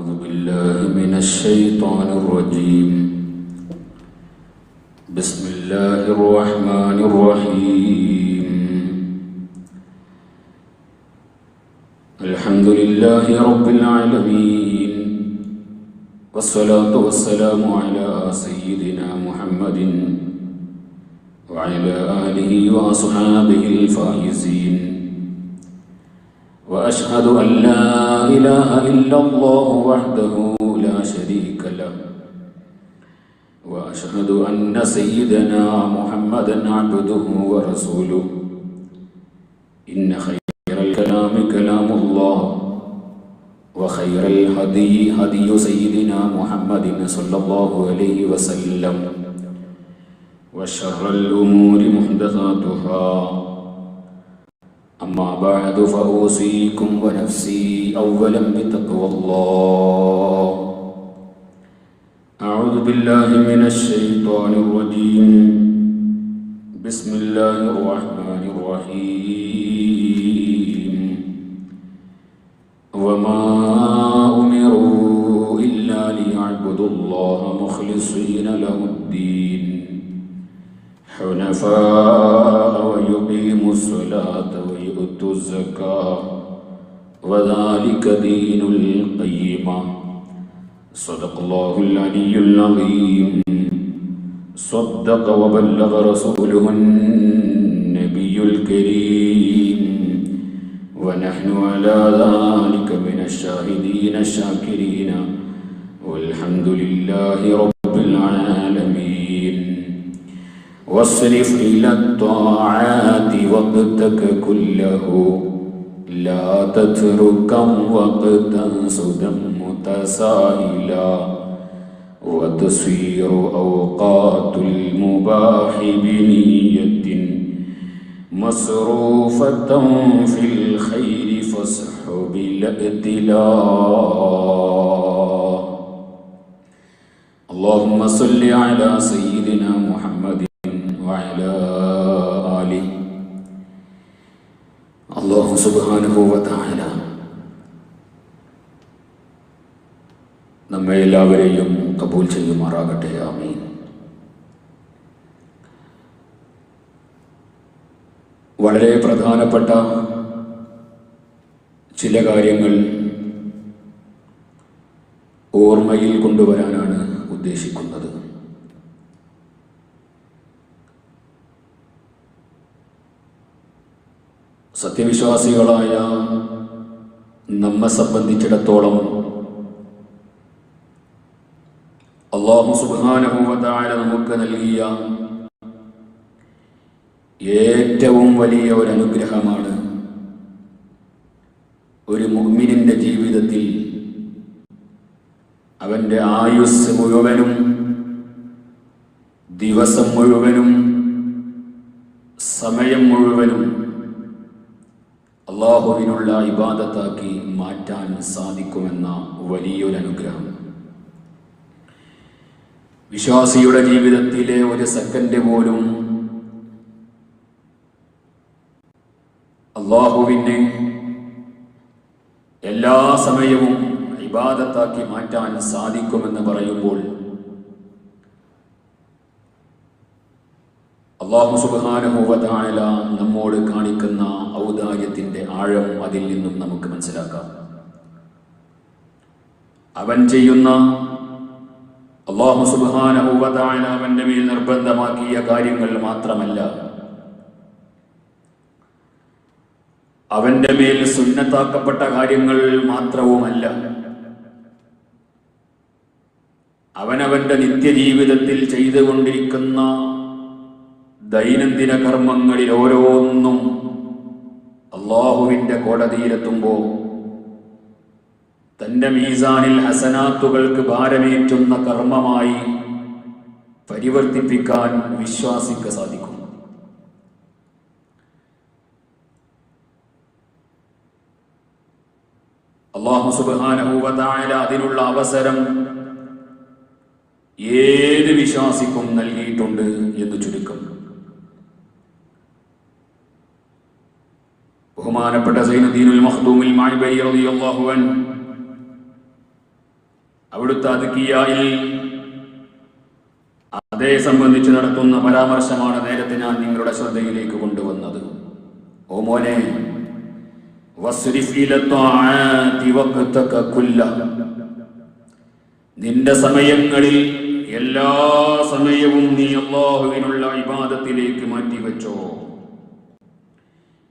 أعوذ بالله من الشيطان الرجيم. بسم الله الرحمن الرحيم. الحمد لله رب العالمين، والصلاة والسلام على سيدنا محمد وعلى آله وأصحابه الفائزين. وأشهد أن لا إله إلا الله وحده لا شريك له، وأشهد أن سيدنا محمدا عبده ورسوله. إن خير الكلام كلام الله، وخير الهدي هدي سيدنا محمد صلى الله عليه وسلم، وشر الأمور محدثاتها. أما بعد فأوصيكم ونفسي أولا بتقوى الله. أعوذ بالله من الشيطان الرجيم. بسم الله الرحمن الرحيم. وما أمروا إلا ليعبدوا الله مخلصين له الدين حنفاء ويقيموا الصلاة ويؤتوا الزكاة وذلك دين القيمة. صدق الله العلي العظيم. صدق وبلغ رسوله النبي الكريم، ونحن على ذلك من الشاهدين الشاكرين، والحمد لله رب العالمين. واصرف إلى الطاعات وقتك كله، لا تتركا وقتا سدى متسائلا، وتصير أوقات المباح بنية مصروفة في الخير فاصحب الائتلاء. اللهم صل على سيدنا محمد وعلى آله. അല്ലാഹു സുബ്ഹാനഹു വ തആല നമ്മെ എല്ലാവരെയും കബൂൽ ചെയ്യുമാറാകട്ടെ. ആമീൻ. വളരെ പ്രധാനപ്പെട്ട ചില കാര്യങ്ങൾ ഓർമ്മയിൽ കൊണ്ടുവരാനാണ് ഉദ്ദേശിക്കുന്നത്. സത്യവിശ്വാസികളായ നമ്മെ സംബന്ധിച്ചിടത്തോളം അല്ലാഹു സുബ്ഹാനഹു വ തആല നമുക്ക് നൽകിയ ഏറ്റവും വലിയ ഒരു അനുഗ്രഹമാണ് ഒരു മുഅ്മിനിന്റെ ജീവിതത്തിൽ അവന്റെ ആയുസ് മുഴുവനും, ദിവസം മുഴുവനും, സമയം മുഴുവനും അല്ലാഹുവിനുള്ള ഇബാദത്താക്കി മാറ്റാൻ സാധിക്കുമെന്ന വലിയൊരു അനുഗ്രഹം. വിശ്വാസിയുടെ ജീവിതത്തിലെ ഒരു സെക്കൻഡ് പോലും അല്ലാഹുവിനെ എല്ലാ സമയവും ഇബാദത്താക്കി മാറ്റാൻ സാധിക്കുമെന്ന് പറയുമ്പോൾ അല്ലാഹു സുബ്ഹാനഹു വ തആല നമ്മോട് കാണിക്കുന്ന ഔദാര്യത്തിന്റെ ആഴം അതിൽ നിന്നും നമുക്ക് മനസ്സിലാക്കാം. അവൻ ചെയ്യുന്ന, അല്ലാഹു സുബ്ഹാനഹു വ തആല അവന്റെ മേൽ നിർബന്ധമാക്കിയ കാര്യങ്ങൾ മാത്രമല്ല, അവന്റെ മേൽ സുന്നത്താക്കപ്പെട്ട കാര്യങ്ങൾ മാത്രവുമല്ല, അവനവന്റെ നിത്യജീവിതത്തിൽ ചെയ്തുകൊണ്ടിരിക്കുന്ന ദൈനംദിന കർമ്മങ്ങളിൽ ഓരോന്നും അല്ലാഹുവിന്റെ കോടതിയിലെത്തുമ്പോൾ തന്റെ മീസാനിൽ ഹസനാത്തുകൾക്ക് ഭാരമേറ്റുന്ന കർമ്മമായി പരിവർത്തിപ്പിക്കാൻ വിശ്വാസിക്ക് സാധിക്കും. അല്ലാഹു സുബ്ഹാനഹു വ തആല അതിനുള്ള അവസരം ഏത് വിശ്വാസിക്കും നൽകിയിട്ടുണ്ട് എന്ന് ചുരുക്കം. ബഹുമാനപ്പെട്ട സൈനുദ്ദീനുൽ മഖ്ദൂമുൽ മഅബരി റളിയല്ലാഹു അൻഹു അവിടുത്തെ അദ്കിയായിൽ അതേ സംബന്ധിച്ച് നടത്തുന്ന പരാമർശമാണ് നേരത്തെ ഞാൻ നിങ്ങളുടെ ശ്രദ്ധയിലേക്ക് കൊണ്ടുവന്നത്. ഓ മോനെ, നിന്റെ സമയങ്ങളിൽ എല്ലാ സമയവും നീ അല്ലാഹുവിനുള്ള ഇബാദത്തിലേക്ക് മാറ്റിവെച്ചോ.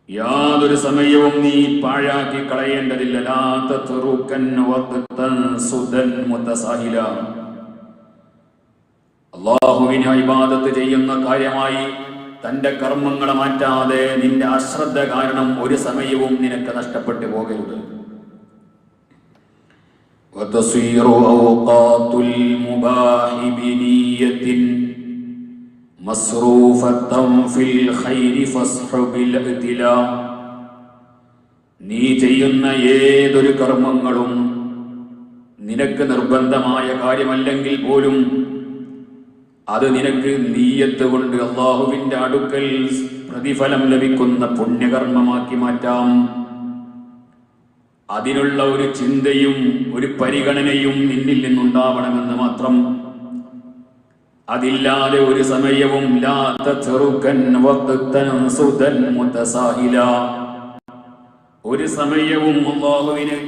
യാതൊരു സമയവും നീ പാഴാക്കി കളയേണ്ടതില്ല. ലാ തത്റുകൻ വഖ്തൻ സുദൻ മുതസാഹില. അല്ലാഹുവിനെ ഇബാദത്ത് ചെയ്യുന്ന കാര്യമായി തന്റെ കർമ്മങ്ങളെ മാറ്റാതെ നിന്റെ അശ്രദ്ധ കാരണം ഒരു സമയവും നിനക്ക് നഷ്ടപ്പെട്ടു പോകരുത്. വതസീറു ഔഖാതുൽ മുബാഹി ബിനിയത്തിൻ മസ്റൂഫത്തൻ ഫിൽ ഖൈരി ഫസ്ഹുബിൽ ഇബ്തിലാ. നീ ചെയ്യുന്ന ഏതൊരു കർമ്മങ്ങളും നിനക്ക് നിർബന്ധമായ കാര്യമല്ലെങ്കിൽ പോലും അത് നിനക്ക് നീയത്ത് കൊണ്ട് അല്ലാഹുവിന്റെ അടുക്കൽ പ്രതിഫലം ലഭിക്കുന്ന പുണ്യകർമ്മമാക്കി മാറ്റാം. അതിനുള്ള ഒരു ചിന്തയും ഒരു പരിഗണനയും നിന്നിൽ നിന്നുണ്ടാവണമെന്ന് മാത്രം. അതില്ലാതെ ഒരു സമയവും ലാ തത്റുകൻ വഖ്തൻ സുദൻ മുതസാഹില, ഒരു സമയവും അല്ലാഹുവിനെ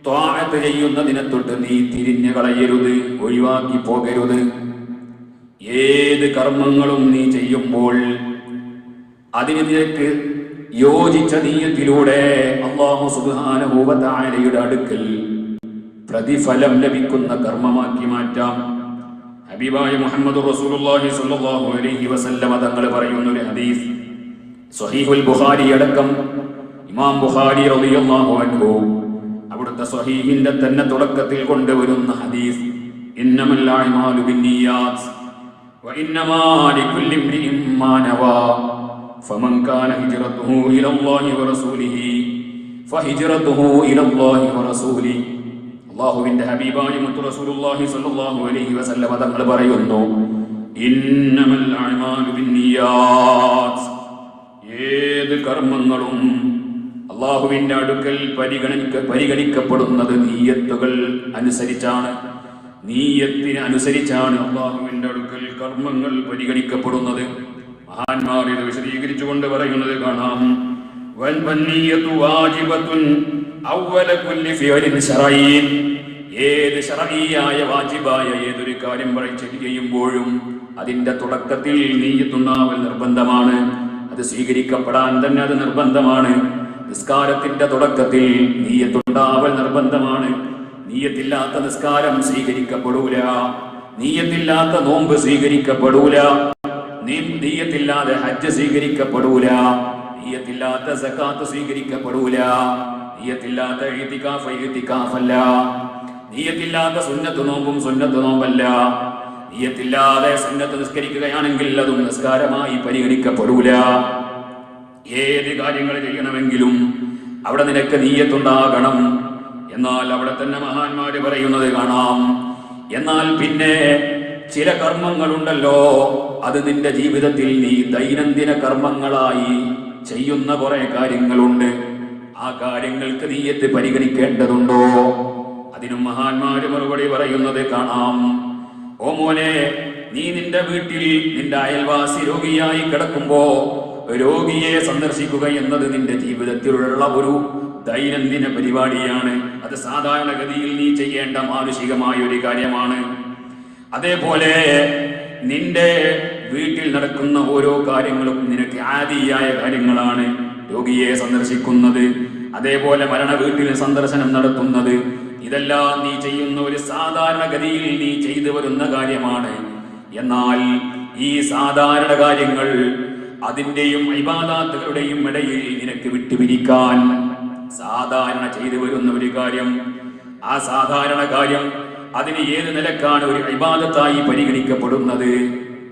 ത്വാഅത്ത് ചെയ്യുന്നതിനെ തൊട്ട് നീ തിരിഞ്ഞു കളയരുത്, ഒഴിവാക്കി പോകരുത്. ഏത് കർമ്മങ്ങളും നീ ചെയ്യുമ്പോൾ അതിന് നിനക്ക് യോജിച്ച നീയത്തിലൂടെ അല്ലാഹു സുബ്ഹാനഹു വ തആലയുടെ അടുക്കൽ പ്രതിഫലം ലഭിക്കുന്ന കർമ്മമാക്കി മാറ്റാം. ഹബീബായ മുഹമ്മദ് റസൂലുള്ളാഹി സ്വല്ലല്ലാഹു അലൈഹി വസല്ലം തങ്ങൾ പറയുന്ന ഒരു ഹദീസ് സ്വഹീഹുൽ ബുഖാരി അടക്കം ഇമാം ബുഖാരി റളിയല്ലാഹു അൻഹു അവിടുത്തെ സ്വഹീഹിന്റെ തന്നെ തുടക്കത്തിൽ കൊണ്ടുവരുന്ന ഹദീസ്, ഇന്നമൽ അഅ്മാലു ബിന്നിയാത്ത് വഇന്നമാ ലികുല്ലി ഇംറിഇൻ മാ നവാ ഫമൻ കാന ഹിജ്റതുഹു ഇലല്ലാഹി വറസൂലിഹി ഫഹിജ്റതുഹു ഇലല്ലാഹി വറസൂലിഹി. അല്ലാഹുവിന്റെ ഹബീബായ മുത്ത് റസൂലുള്ളാഹി സ്വല്ലല്ലാഹു അലൈഹി വസല്ലം തങ്ങൾ പറയുന്നു, ഇന്നമൽ അഅ്മാലു ബിന്നിയാത്ത്, ഏത് കർമ്മങ്ങളും അല്ലാഹുവിന്റെ അടുക്കൽ പരിഗണിക്കപ്പെടുന്നത് നീയത്തുകൾ അനുസരിച്ചാണ്. നീയത്തിന് അനുസരിച്ചാണ് അല്ലാഹുവിന്റെ അടുക്കൽ കർമ്മങ്ങൾ പരിഗണിക്കപ്പെടുന്നത്. മഹാന്മാർ ഇത് വിശദീകരിച്ചുകൊണ്ട് പറയുന്നത് കാണാം, വൽനിയ്യതു വാജിബത്തുൻ അവ്വല കുല്ലി ഫിഅലിൻ ശറഈൻ. ഏത് ശറഈയായ വാജിബായ ഏതൊരു കാര്യം ചെയ്യുമ്പോഴും അതിന്റെ തുടക്കത്തിൽ നീയത്തുണ്ടാവൽ നിർബന്ധമാണ്. അത് സ്വീകരിക്കപ്പെടാൻ തന്നെ അത് നിർബന്ധമാണ്. നിസ്കാരത്തിന്റെ തുടക്കത്തിൽ നീയത്തുണ്ടാവൽ നിർബന്ധമാണ്. നീയത്തില്ലാത്ത നിസ്കാരം സ്വീകരിക്കപ്പെടൂല, നീയത്തില്ലാത്ത നോമ്പ് സ്വീകരിക്കപ്പെടൂല, നീയത്തില്ലാതെ ഹജ്ജ് സ്വീകരിക്കപ്പെടൂല, നീയത്തില്ലാത്ത സകാത്ത് സ്വീകരിക്കപ്പെടൂല, നീയത്തില്ലാത്ത ഇഅ്തികാഫ് ഇഅ്തികാഫല്ല, നീയത്തില്ലാത്ത സുന്നത്ത് നോമ്പും സുന്നത്ത് നോമ്പല്ല, നീയത്തില്ലാതെ സുന്നത്ത് നിസ്കരിക്കുകയാണെങ്കിൽ അതും നിസ്കാരമായി പരിഗണിക്കപ്പെടൂല. ഏത് കാര്യങ്ങൾ ചെയ്യണമെങ്കിലും അവിടെ നിനക്ക് നീയത്തുണ്ടാകണം. എന്നാൽ അവിടെ തന്നെ മഹാന്മാര് പറയുന്നത് കാണാം, എന്നാൽ പിന്നെ ചില കർമ്മങ്ങളുണ്ടല്ലോ, അത് നിന്റെ ജീവിതത്തിൽ നീ ദൈനംദിന കർമ്മങ്ങളായി ചെയ്യുന്ന കുറെ കാര്യങ്ങളുണ്ട്. ആ കാര്യങ്ങൾക്ക് നീയത്ത് പരിഗണിക്കേണ്ടതുണ്ടോ? അതിനും മഹാന്മാര് മറുപടി പറയുന്നത് കാണാം, ഓ മോനെ, നീ നിന്റെ വീട്ടിൽ നിന്റെ അയൽവാസി രോഗിയായി കിടക്കുമ്പോ രോഗിയെ സന്ദർശിക്കുക എന്നത് നിന്റെ ജീവിതത്തിലുള്ള ഒരു ദൈനംദിന പരിപാടിയാണ്. അത് സാധാരണഗതിയിൽ നീ ചെയ്യേണ്ട മാനുഷികമായ ഒരു കാര്യമാണ്. അതേപോലെ നിന്റെ വീട്ടിൽ നടക്കുന്ന ഓരോ കാര്യങ്ങളും നിനക്ക് ആദിയായ കാര്യങ്ങളാണ്. രോഗിയെ സന്ദർശിക്കുന്നത്, അതേപോലെ മരണ വീട്ടിൽ സന്ദർശനം നടത്തുന്നത്, ഇതെല്ലാം നീ ചെയ്യുന്ന ഒരു സാധാരണഗതിയിൽ നീ ചെയ്തു വരുന്ന കാര്യമാണ്. എന്നാൽ ഈ സാധാരണ കാര്യങ്ങൾ അതിന്റെയും ഇബാദത്തുകളുടെയും ഇടയിൽ നിനക്ക് വിട്ടുപിരിക്കാൻ സാധാരണ ചെയ്തു വരുന്ന ഒരു കാര്യം, ആ സാധാരണ കാര്യം അതിന് ഏത് നിലക്കാണ് ഒരു ഇബാദത്തായി പരിഗണിക്കപ്പെടുന്നത്?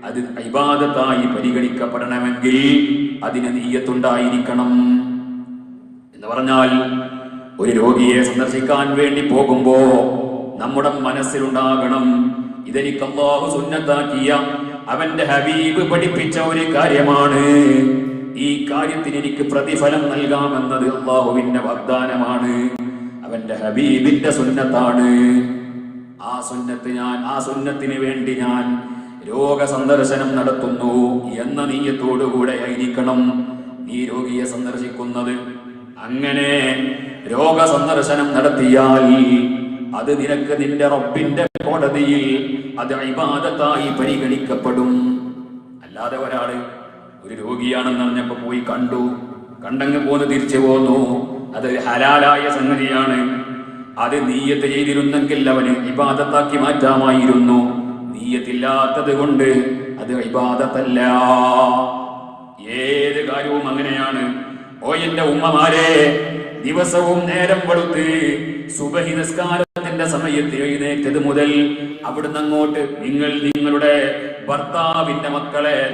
അത് ഇബാദത്തായി പരിഗണിക്കപ്പെടണമെങ്കിൽ അതിന് നീയത്തുണ്ടായിരിക്കണം. എന്ന് പറഞ്ഞാൽ ഒരു രോഗിയെ സന്ദർശിക്കാൻ വേണ്ടി പോകുമ്പോ നമ്മുടെ മനസ്സിലുണ്ടാകണം, ഇതെനിക്ക് അല്ലാഹു സുന്നത്താക്കിയ അവന്റെ ഹബീബ് പഠിപ്പിച്ച ഒരു കാര്യമാണ്. ഈ കാര്യത്തിന് എനിക്ക് പ്രതിഫലം നൽകാമെന്നത് അല്ലാഹുവിന്റെ വാഗ്ദാനമാണ്, അവന്റെ ഹബീബിന്റെ സുന്നത്താണ്. ആ സുന്നത്തിന് വേണ്ടി ഞാൻ രോഗസന്ദർശനം നടത്തുന്നു എന്ന നീയത്തോടുകൂടെ ആയിരിക്കണം നീ രോഗിയെ സന്ദർശിക്കുന്നത്. അങ്ങനെ രോഗസന്ദർശനം നടത്തിയാൽ അത് നിനക്ക് നിന്റെ റബ്ബിന്റെ കോടതിയിൽ അത് ഇബാദത്തായി പരിഗണിക്കപ്പെടും. അല്ലാതെ ഒരു രോഗിയാണെന്ന് അറിഞ്ഞപ്പോ പോയി കണ്ടങ്ങ് പോന്ന് തിരിച്ചു പോന്നു, അത് ഹലാലായ സംഗതിയാണ്. അത് നീയത്ത് ചെയ്തിരുന്നെങ്കിൽ അവന് ഇബാദത്താക്കി മാറ്റാമായിരുന്നു. നീയത്തില്ലാത്തത് കൊണ്ട് അത് ഇബാദത്തല്ല. ഏത് കാര്യവും അങ്ങനെയാണ്. ഓ എന്റെ ഉമ്മമാരെ, ദിവസവും നേരം വെളുത്ത് സുബഹി നിസ്കാരത്തിന്റെ സമയത്ത് എഴുന്നേറ്റത് മുതൽ അവിടുന്ന് അങ്ങോട്ട് നിങ്ങളുടെ ഭർത്താവിന്റെ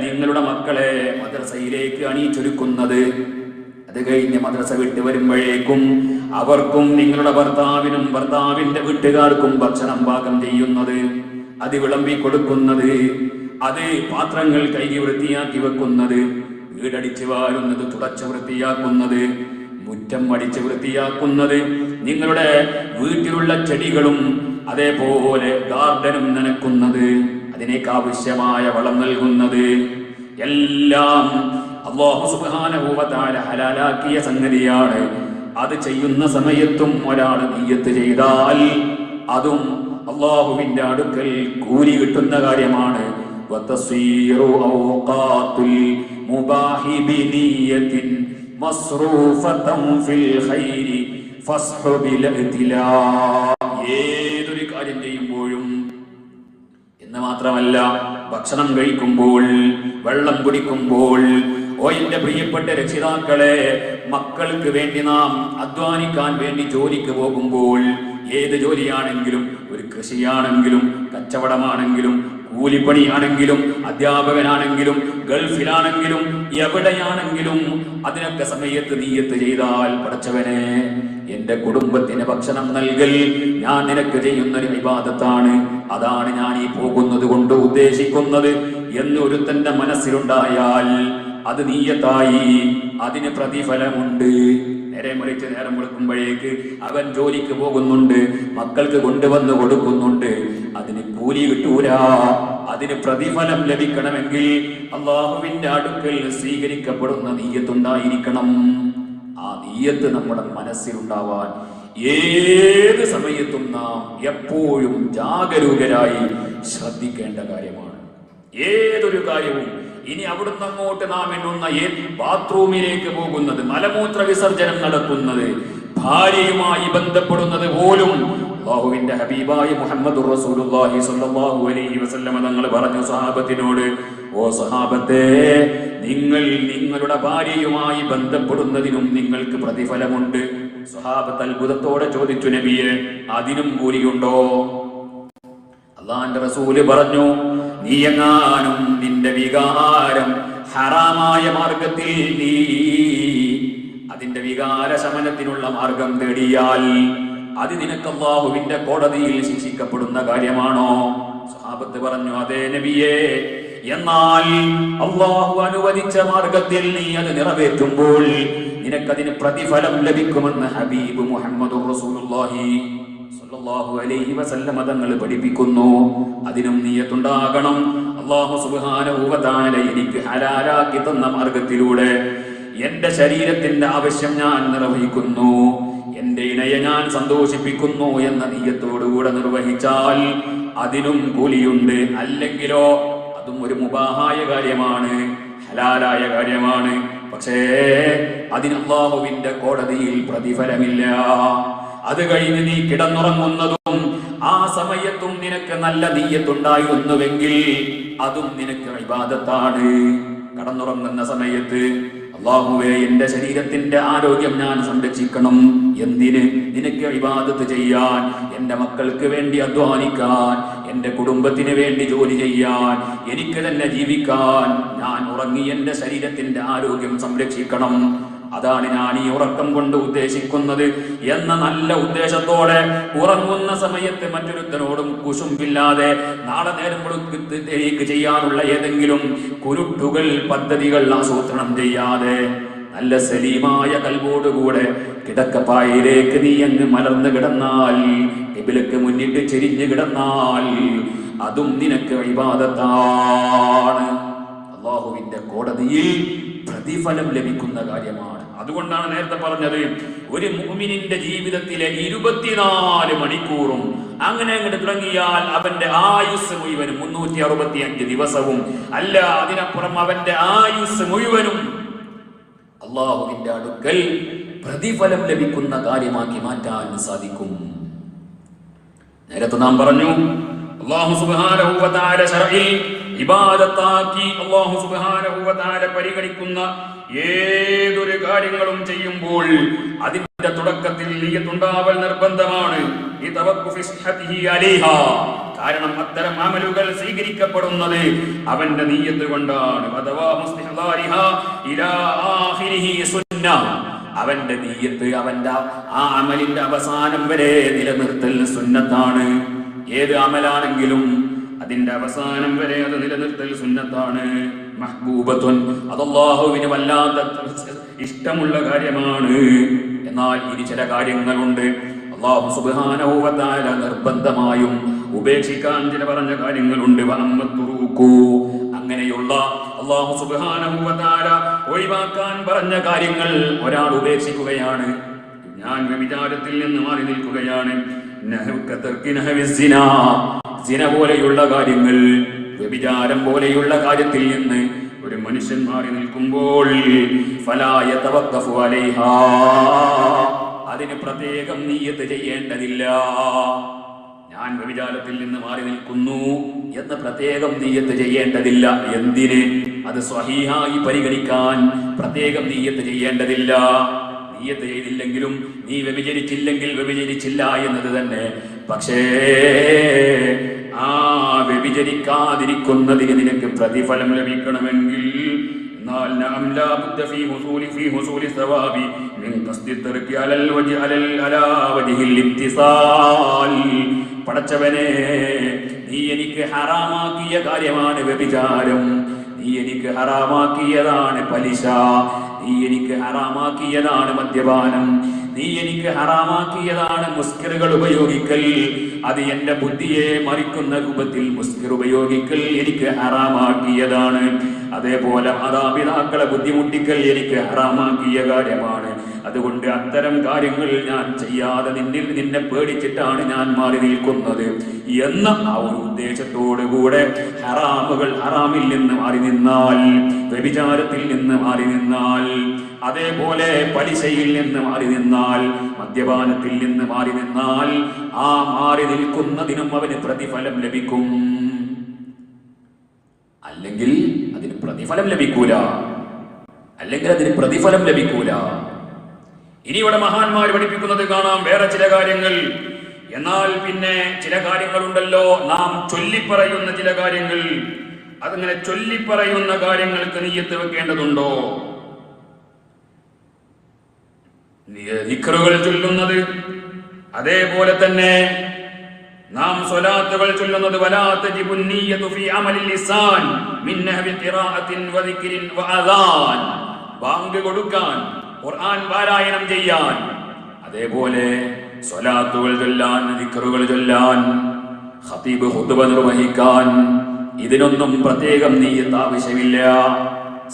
നിങ്ങളുടെ മക്കളെ മദ്രസയിലേക്ക് അണിയിച്ചൊരുക്കുന്നത്, അത് കഴിഞ്ഞ് മദ്രസ വിട്ട് വരുമ്പോഴേക്കും അവർക്കും നിങ്ങളുടെ ഭർത്താവിന്റെ വീട്ടുകാർക്കും ഭക്ഷണം പാകം ചെയ്യുന്നത്, അത് വിളമ്പി കൊടുക്കുന്നത്, അത് പാത്രങ്ങൾ കഴുകി വൃത്തിയാക്കി വെക്കുന്നത്, വീടടിച്ച് വാരുന്നത്, തുടച്ച് വൃത്തിയാക്കുന്നത്, മുറ്റം അടിച്ച് വൃത്തിയാക്കുന്നത്, നിങ്ങളുടെ വീട്ടിലുള്ള ചെടികളും അതേപോലെ ഗാർഡനും നനക്കുന്നത്, അതിനേക്ക് ആവശ്യമായ വളം നൽകുന്നത്, എല്ലാം അല്ലാഹു സുബ്ഹാനഹു വ തആല ഹലാലാക്കിയ സംഗതിയാണ്. അത് ചെയ്യുന്ന സമയത്തും ഒരാൾ നിയ്യത്ത് ചെയ്താൽ അതും അല്ലാഹുവിന്റെ അടുക്കൽ കൂലി കിട്ടുന്ന കാര്യമാണ്. വതസ്വീറു ഔഖാത്തുൽ മുബാഹി ബിനിയത്തിൻ മസ്റൂഫതൻ ഫിൽ ഖൈരി ഫസ്ഹു ബിൽ ഇത്ലാ. ഏതൊരു കാര്യം ചെയ്യുമ്പോഴും എന്ന് മാത്രമല്ല, ഭക്ഷണം കഴിക്കുമ്പോൾ, വെള്ളം കുടിക്കുമ്പോൾ, ഓ എന്റെ പ്രിയപ്പെട്ട രക്ഷിതാക്കളെ, മക്കൾക്ക് വേണ്ടി നാം അധ്വാനിക്കാൻ വേണ്ടി ജോലിക്ക് പോകുമ്പോൾ, ഏത് ജോലിയാണെങ്കിലും, ഒരു കൃഷിയാണെങ്കിലും, കച്ചവടമാണെങ്കിലും, കൂലിപ്പണിയാണെങ്കിലും, അധ്യാപകനാണെങ്കിലും, ഗൾഫിലാണെങ്കിലും, എവിടെയാണെങ്കിലും, അതിനൊക്കെ സമയത്ത് നിയ്യത്ത് ചെയ്താൽ, പടച്ചവനെ എന്റെ കുടുംബത്തിന് ഭക്ഷണം നൽകൽ ഞാൻ നിനക്ക് ചെയ്യുന്നൊരു ഇബാദത്താണ്, അതാണ് ഞാൻ ഈ പോകുന്നത് കൊണ്ട് ഉദ്ദേശിക്കുന്നത് എന്നൊരുത്തന്റെ മനസ്സിലുണ്ടായാൽ അത് നിയ്യത്തായി, അതിന് പ്രതിഫലമുണ്ട്. നേരെ മറിച്ച് നേരം വെളുക്കുമ്പോഴേക്ക് അവൻ ജോലിക്ക് പോകുന്നുണ്ട്, മക്കൾക്ക് കൊണ്ടുവന്ന് കൊടുക്കുന്നുണ്ട്, അതിന് കൂലി കിട്ടൂല. അതിന് പ്രതിഫലം ലഭിക്കണമെങ്കിൽ അല്ലാഹുവിന്റെ അടുക്കൽ സ്വീകരിക്കപ്പെടുന്ന നിയ്യത്തുണ്ടായിരിക്കണം. ആ നിയ്യത്ത് നമ്മുടെ മനസ്സിലുണ്ടാവാൻ ഏത് സമയത്തും നാം എപ്പോഴും ജാഗരൂകരായി ശ്രദ്ധിക്കേണ്ട കാര്യമാണ്. ഏതൊരു കാര്യവും, ഇനി അവിടുന്ന് അങ്ങോട്ട് നാം എണ്ണുന്ന ബാത്റൂമിലേക്ക് പോകുന്നത്, മലമൂത്ര വിസർജനം നടത്തുന്നത്, ഭാര്യയുമായി ബന്ധപ്പെടുന്നത് പോലും അല്ലാഹുവിന്റെ ഹബീബായ മുഹമ്മദുർ റസൂലുള്ളാഹി സ്വല്ലല്ലാഹു അലൈഹി വസല്ലം തങ്ങൾ പറഞ്ഞു സഹാബത്തിനോട്, ഓ സഹാബത്തെ, നിങ്ങൾ നിങ്ങളുടെ ഭാര്യയുമായി ബന്ധപ്പെടുന്നതിനും നിങ്ങൾക്ക് പ്രതിഫലമുണ്ട്. സഹാബത്ത് അത്ഭുതത്തോടെ ചോദിച്ചു, നബിയെ, അതിനും കൂലിയുണ്ടോ? അല്ലാഹുവിന്റെ റസൂല് പറഞ്ഞു, നീ എങ്ങാനും നിന്റെ വികാരം ഹറാമായ മാർഗത്തിൽ നീ അതിന്റെ വികാര ശമനത്തിനുള്ള മാർഗം തേടിയാൽ അത് നിനക്ക് അല്ലാഹുവിന്റെ കോടതിയിൽ ശിക്ഷിക്കപ്പെടുന്ന കാര്യമാണോ? സഹാബത്ത് പറഞ്ഞു, അതേ നബിയേ. എന്നാൽ അല്ലാഹു അനുവദിച്ച മാർഗത്തിൽ നീ അത് നിറവേറ്റുമ്പോൾ നിനക്കതിന് പ്രതിഫലം ലഭിക്കുമെന്ന് ഹബീബ് മുഹമ്മദുർ റസൂലുള്ളാഹി സ്വല്ലല്ലാഹു അലൈഹി വസല്ലം തങ്ങൾ പഠിപ്പിക്കുന്നു. അതിനും നിയ്യത്തുണ്ടാകണം. അല്ലാഹു സുബ്ഹാനഹു വ തആല എനിക്ക് ഹലാലാക്കി തന്ന മാർഗത്തിലൂടെ എന്റെ ശരീരത്തിന്റെ ആവശ്യം ഞാൻ നിർവഹിക്കുന്നു, എന്റെ ഇണയെ ഞാൻ സന്തോഷിപ്പിക്കുന്നു എന്ന നിയ്യത്തോടുകൂടെ നിർവഹിച്ചാൽ അതിനും കൂലിയുണ്ട്. അല്ലെങ്കിലോ അതും ഒരു മുബാഹായ കാര്യമാണ്, ഹലാലായ കാര്യമാണ്. പക്ഷേ അതിന് അല്ലാഹുവിന്റെ കോടതിയിൽ പ്രതിഫലമില്ല. അത് കഴിഞ്ഞ് നീ കിടന്നുറങ്ങുന്നതും ആ സമയത്തും നിനക്ക് നല്ല നിയ്യത്തുണ്ടായിരുന്നുവെങ്കിൽ അതും നിനക്ക് ഇബാദത്താണ്. കടന്നുറങ്ങുന്ന സമയത്ത് അല്ലാഹുവേ, എന്റെ ശരീരത്തിന്റെ ആരോഗ്യം ഞാൻ സംരക്ഷിക്കണം. എന്തിന്? നിനക്ക് ഇബാദത്ത് ചെയ്യാൻ, എന്റെ മക്കൾക്ക് വേണ്ടി അധ്വാനിക്കാൻ, എന്റെ കുടുംബത്തിന് വേണ്ടി ജോലി ചെയ്യാൻ, എനിക്ക് തന്നെ ജീവിക്കാൻ ഞാൻ ഉറങ്ങി എന്റെ ശരീരത്തിന്റെ ആരോഗ്യം സംരക്ഷിക്കണം. അതാണ് ഞാൻ ഈ ഉറക്കം കൊണ്ട് ഉദ്ദേശിക്കുന്നത് എന്ന നല്ല ഉദ്ദേശത്തോടെ ഉറങ്ങുന്ന സമയത്ത് മറ്റൊരുത്തനോടും കുശുമ്പില്ലാതെ നാളെ നേരം വെളുത്തേക്ക് ചെയ്യാനുള്ള ഏതെങ്കിലും കുരുട്ടുകൾ, പദ്ധതികൾ ആസൂത്രണം ചെയ്യാതെ നല്ല സലീമായ കൽവോടുകൂടെ കിടക്കപ്പായയിലേക്ക് നീ അങ്ങ് മലർന്നു കിടന്നാൽ ഖിബ്ലക്ക് മുന്നിട്ട് ചെരിഞ്ഞു കിടന്നാൽ അതും നിനക്ക് ഇബാദത്താണ്. അല്ലാഹുവിന്റെ കോടതിയിൽ പ്രതിഫലം ലഭിക്കുന്ന കാര്യമാണ്. അതുകൊണ്ടാണ് നേരത്തെ പറഞ്ഞത്, ഒരു മുഅ്മിനിന്റെ ജീവിതത്തിലെ 24 മണിക്കൂറും അങ്ങനെ അങ്ങോട്ട് തുടങ്ങിയാൽ അവന്റെ ആയുസ് മുഴുവനും 365 ദിവസവും അല്ല, അതിനപ്പുറം അവന്റെ ആയുസ് മുഴുവനും അല്ലാഹുവിന്റെ അടുക്കൽ പ്രതിഫലം ലഭിക്കുന്ന കാര്യമാക്കി മാറ്റാൻ സാധിക്കും. നേരത്തെ നാം പറഞ്ഞു, അല്ലാഹു സുബ്ഹാനഹു വ തആല ശർഇൽ ഇബാദത്താക്കി അല്ലാഹു സുബ്ഹാനഹു വ തആല പരിഗണിക്കുന്ന ഏതൊരു കാര്യങ്ങളും ചെയ്യുമ്പോൾ അതിന്റെ തുടക്കത്തിൽ നിയ്യത്തുണ്ടാവൽ നിർബന്ധമാണ്. കാരണം അത്തരം അമലുകൾ സ്വീകരിക്കപ്പെടുന്നത് അവന്റെ നിയ്യത്ത് കൊണ്ടാണ്. അവന്റെ നിയ്യത്ത്, അവന്റെ ആ അമലിന്റെ അവസാനം വരെ നിലനിർത്തൽ സുന്നത്താണ്. ഏത് അമലാണെങ്കിലും അതിന്റെ അവസാനം വരെ അത് നിലനിർത്തൽ സുന്നത്താണ്. മഹ്ബൂബത്തുൻ, അത് അല്ലാഹുവിന് വല്ലാത്ത ഇഷ്ടമുള്ള കാര്യമാണ്. എന്നാൽ ഇനി ചില കാര്യങ്ങളുണ്ട് അല്ലാഹു സുബ്ഹാനഹു വ തആല നിർബന്ധമായും ഉപേക്ഷിക്കാൻ ചില പറഞ്ഞ കാര്യങ്ങളുണ്ട്. അങ്ങനെയുള്ള അല്ലാഹു സുബ്ഹാനഹു വ തആല ഒഴിവാക്കാൻ പറഞ്ഞ കാര്യങ്ങൾ ഒരാൾ ഉപേക്ഷിക്കുകയാണ്, ഞാൻ വ്യഭിചാരത്തിൽ നിന്ന് മാറി നിൽക്കുകയാണ്, സിന പോലെയുള്ള കാര്യങ്ങൾ, വ്യഭിചാരം പോലെയുള്ള കാര്യത്തിൽ നിന്ന് ഒരു മനുഷ്യൻ മാറി നിൽക്കുമ്പോൾ ഫലാ യതവഖഫു അലൈഹാ, അതിന് പ്രത്യേകം നിയ്യത്ത് ചെയ്യേണ്ടതില്ല. ഞാൻ വ്യഭിചാരത്തിൽ നിന്ന് മാറി നിൽക്കുന്നു എന്ന് പ്രത്യേകം നിയ്യത്ത് ചെയ്യേണ്ടതില്ല. എന്തിന്? അത് സ്വഹീഹായി പരിഗണിക്കാൻ പ്രത്യേകം നിയ്യത്ത് ചെയ്യേണ്ടതില്ല. നിയ്യത്ത് ചെയ്തില്ലെങ്കിലും നീ വ്യഭിചരിച്ചില്ലെങ്കിൽ വ്യഭിചരിച്ചില്ല എന്നത് തന്നെ. പക്ഷേ ആ വ്യഭിചരിക്കാതിരിക്കുന്നതിന് നിനക്ക് പ്രതിഫലം ലഭിക്കണമെങ്കിൽ പടച്ചവനെ, നീ എനിക്ക് ഹറാമാക്കിയ കാര്യമാണ് വ്യഭിചാരം, നീ എനിക്ക് ഹറാമാക്കിയതാണ് പലിശ, നീ എനിക്ക് ഹറാമാക്കിയതാണ് മദ്യപാനം, നീ എനിക്ക് ഹറാമാക്കിയതാണ് മുസ്കിറുകൾ ഉപയോഗിക്കൽ, അത് എന്റെ ബുദ്ധിയെ മറിക്കുന്ന രൂപത്തിൽ മുസ്കിർ ഉപയോഗിക്കൽ എനിക്ക് ഹറാമാക്കിയതാണ്. അതേപോലെ മാതാപിതാക്കളെ ബുദ്ധിമുട്ടിക്കൽ എനിക്ക് ഹറാമാക്കിയ കാര്യമാണ്. അതുകൊണ്ട് അത്തരം കാര്യങ്ങൾ ഞാൻ ചെയ്യാതെ നിന്നെ പേടിച്ചിട്ടാണ് ഞാൻ മാറി നിൽക്കുന്നത് എന്ന ആ ഒരു ഉദ്ദേശത്തോടു കൂടെ ഹറാമിൽ നിന്ന് മാറി നിന്നാൽ, വ്യഭിചാരത്തിൽ നിന്ന് മാറി നിന്നാൽ, അതേപോലെ പലിശയിൽ നിന്ന് മാറി നിന്നാൽ, മദ്യപാനത്തിൽ നിന്ന് മാറി നിന്നാൽ, ആ മാറി നിൽക്കുന്നതിനും അവന് പ്രതിഫലം ലഭിക്കും. അല്ലെങ്കിൽ അതിന് പ്രതിഫലം ലഭിക്കൂല. ഇനി ഇവിടെ മഹാന്മാർ പഠിപ്പിക്കുന്നത് കാണാം വേറെ ചില കാര്യങ്ങൾ. എന്നാൽ പിന്നെ ചില കാര്യങ്ങളുണ്ടല്ലോ നാം ചൊല്ലിപ്പറയുന്ന ചില കാര്യങ്ങൾ, അതിങ്ങനെ ചൊല്ലിപ്പറയുന്ന കാര്യങ്ങൾക്ക് നിയ്യത്ത് വെക്കേണ്ടതുണ്ടോ? ദിക്റുകൾ ചൊല്ലുന്നത്, അതേപോലെ തന്നെ നാം സ്വലാത്തുകൾ ചൊല്ലുന്നത്, വലാ തജിബുൻ നിയ്യതു ഫീ അമലിൽ ലിസാൻ മിൻ നഹ്വി ഖിറാഅത്തിൻ വ ദിക്രിൻ വ അദാൻ, ബാങ്ക് കൊടുക്കാൻ, ഖുർആൻ പാരായണം ചെയ്യാൻ, അതേപോലെ സ്വലാത്തുകൾ ചൊല്ലാൻ, ദിക്റുകൾ ചൊല്ലാൻ, ഖതീബ് ഖുതുബ നിർവഹിക്കാൻ, ഇതിനൊന്നും പ്രത്യേകം നിയ്യത്ത് ആവശ്യമില്ല.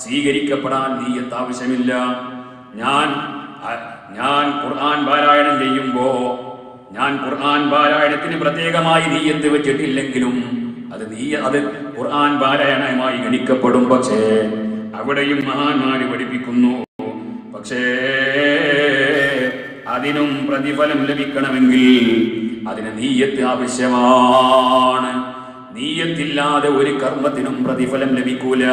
സ്വീകരിക്കപ്പെടാൻ നിയ്യത്ത് ആവശ്യമില്ല. ഞാൻ ഖുർആൻ പാരായണം ചെയ്യുമ്പോ ഞാൻ ഖുർആൻ പാരായണത്തിന് പ്രത്യേകമായി നിയ്യത്ത് വെച്ചിട്ടില്ലെങ്കിലും അത് ഖുർആൻ പാരായണമായി ഗണിക്കപ്പെടും. പക്ഷേ അവിടെയും മഹാന്മാര് പഠിപ്പിക്കുന്നു, പക്ഷേ അതിനും പ്രതിഫലം ലഭിക്കണമെങ്കിൽ അതിന് നിയ്യത്ത് ആവശ്യമാണ്. നിയ്യത്തില്ലാതെ ഒരു കർമ്മത്തിനും പ്രതിഫലം ലഭിക്കൂല.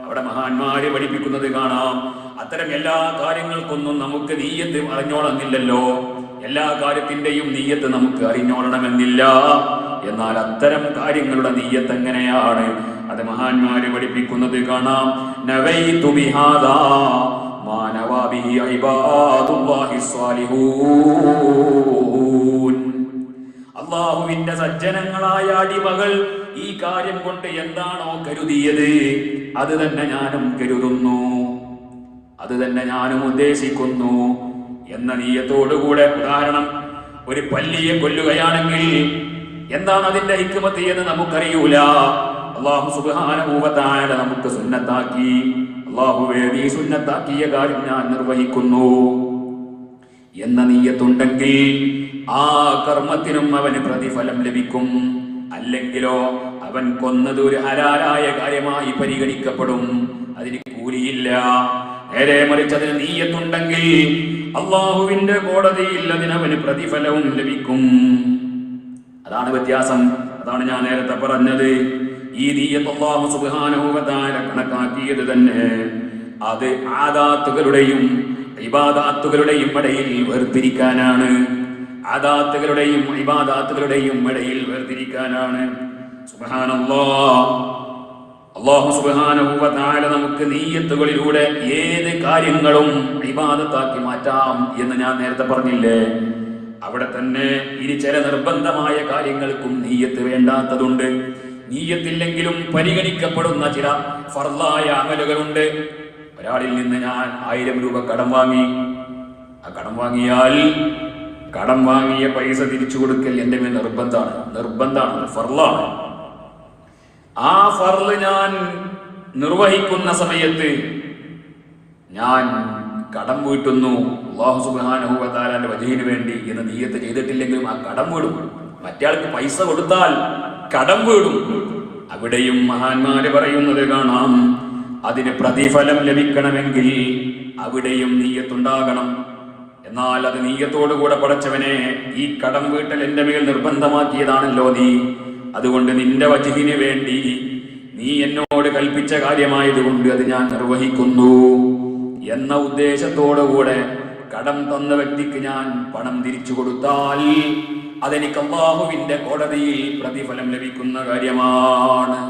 അവിടെ മഹാന്മാര് പഠിപ്പിക്കുന്നത് കാണാം. അത്തരം എല്ലാ കാര്യങ്ങൾക്കൊന്നും നമുക്ക് നിയ്യത്ത് അറിഞ്ഞോളന്നില്ലല്ലോ, എല്ലാ കാര്യത്തിന്റെയും നിയ്യത്ത് നമുക്ക് അറിഞ്ഞോളണമെന്നില്ല. എന്നാൽ അത്തരം കാര്യങ്ങളുടെ നിയ്യത്ത് എങ്ങനെയാണ്? അത് മഹാന്മാര് പഠിപ്പിക്കുന്നത് കാണാം. നവൈതു ബിഹാദാ മാ നവാ ബിഹി ഇബാദുല്ലാഹി സ്വാലിഹൂൻ. അല്ലാഹുവിന്റെ സജ്ജനങ്ങളായ അടിമകൾ ഈ കാര്യം കൊണ്ട് എന്താണോ കരുതിയത് അത് തന്നെ ഞാനും കരുതുന്നു, അത് തന്നെ ഞാനും ഉദ്ദേശിക്കുന്നു എന്ന നിയ്യത്തോടുകൂടെ. ഉദാഹരണം, ഒരു പല്ലിയെ കൊല്ലുകയാണെങ്കിൽ എന്താണ് അതിന്റെ ഹിക്മത്ത് എന്ന് നമുക്കറിയൂല. അല്ലാഹു സുബ്ഹാനഹു വ തആല നമുക്ക് സുന്നത്താക്കി. അല്ലാഹുവേ നീ സുന്നത്താക്കിയ കാര്യം ഞാൻ നിർവഹിക്കുന്നു എന്ന നിയ്യത്തുണ്ടെങ്കിൽ ആ കർമ്മത്തിനും അവന് പ്രതിഫലം ലഭിക്കും. അല്ലെങ്കിലോ അവൻ കൊന്നത് ഒരു ഹലാലായ കാര്യമായി പരിഗണിക്കപ്പെടും, അതിന് കൂലിയില്ല. നേരെ മറിച്ച് അതിന് നിയ്യത്തുണ്ടെങ്കിൽ അള്ളാഹുവിന്റെ കോടതിയിൽ അതിനവന് പ്രതിഫലവും ലഭിക്കും. അതാണ് വ്യത്യാസം. അതാണ് ഞാൻ നേരത്തെ പറഞ്ഞത്. ഈ നിയ്യത്ത് അല്ലാഹു സുബ്ഹാനഹു വ തആല കണക്കാക്കിയത് തന്നെ അത് ആദാത്തുകളുടെയും ഇബാദാത്തുകളുടെയും ഇടയിൽ വേർതിരിക്കാനാണ്. ആദാത്തുകളുടെയും ഇബാദാത്തുകളുടെയും ഇടയിൽ വേർതിരിക്കാനാണ്. സുബ്ഹാനല്ലാഹ്. അല്ലാഹു സുബ്ഹാനഹു വ തആല നമുക്ക് നിയ്യത്തുകളിലൂടെ ഏത് കാര്യങ്ങളും ഇബാദത്താക്കി മാറ്റാം എന്ന് ഞാൻ നേരത്തെ പറഞ്ഞില്ലേ. അവിടെ തന്നെ ഇനി ചില നിർബന്ധമായ കാര്യങ്ങൾക്കും നിയ്യത്ത് വേണ്ടാത്തതുണ്ട്. നിയ്യത്തില്ലെങ്കിലും പരിഗണിക്കപ്പെടുന്ന ചില ഫർളായ അമലുകളുണ്ട്. ഒരാളിൽ നിന്ന് ഞാൻ 1000 രൂപ കടം വാങ്ങി. ആ കടം വാങ്ങിയാൽ കടം വാങ്ങിയ പൈസ തിരിച്ചു കൊടുക്കൽ എന്റെ മേൽ നിർബന്ധമാണ്, ഫർളാണ്. ആ ഫർള് ഞാൻ നിർവഹിക്കുന്ന സമയത്ത് ഞാൻ കടം വീട്ടുന്നു അല്ലാഹു സുബ്ഹാനഹു വ തആലയുടെ വജ്ഹിന് വേണ്ടി എന്ന് നിയ്യത്ത് ചെയ്തിട്ടില്ലെങ്കിലും ആ കടം വീടും. മറ്റേയാൾക്ക് പൈസ കൊടുത്താൽ കടം വീടും. അവിടെയും മഹാന്മാര് പറയുന്നത് കാണാം, അതിന് പ്രതിഫലം ലഭിക്കണമെങ്കിൽ അവിടെയും നിയ്യത്തുണ്ടാകണം. എന്നാൽ അത് നിയ്യത്തോടുകൂടെ പടച്ചവനെ ഈ കടം വീട്ടൽ എന്റെ മേൽ നിർബന്ധമാക്കിയതാണല്ലോ നീ, അതുകൊണ്ട് നിന്റെ വജ്ഹിന് വേണ്ടി നീ എന്നോട് കൽപ്പിച്ച കാര്യമായതുകൊണ്ട് അത് ഞാൻ നിർവഹിക്കുന്നു എന്ന ഉദ്ദേശത്തോടുകൂടെ കടം തന്ന വ്യക്തിക്ക് ഞാൻ പണം തിരിച്ചു കൊടുത്താൽ അതെനിക്ക് അല്ലാഹുവിന്റെ കോടതിയിൽ പ്രതിഫലം ലഭിക്കുന്ന കാര്യമാണ്.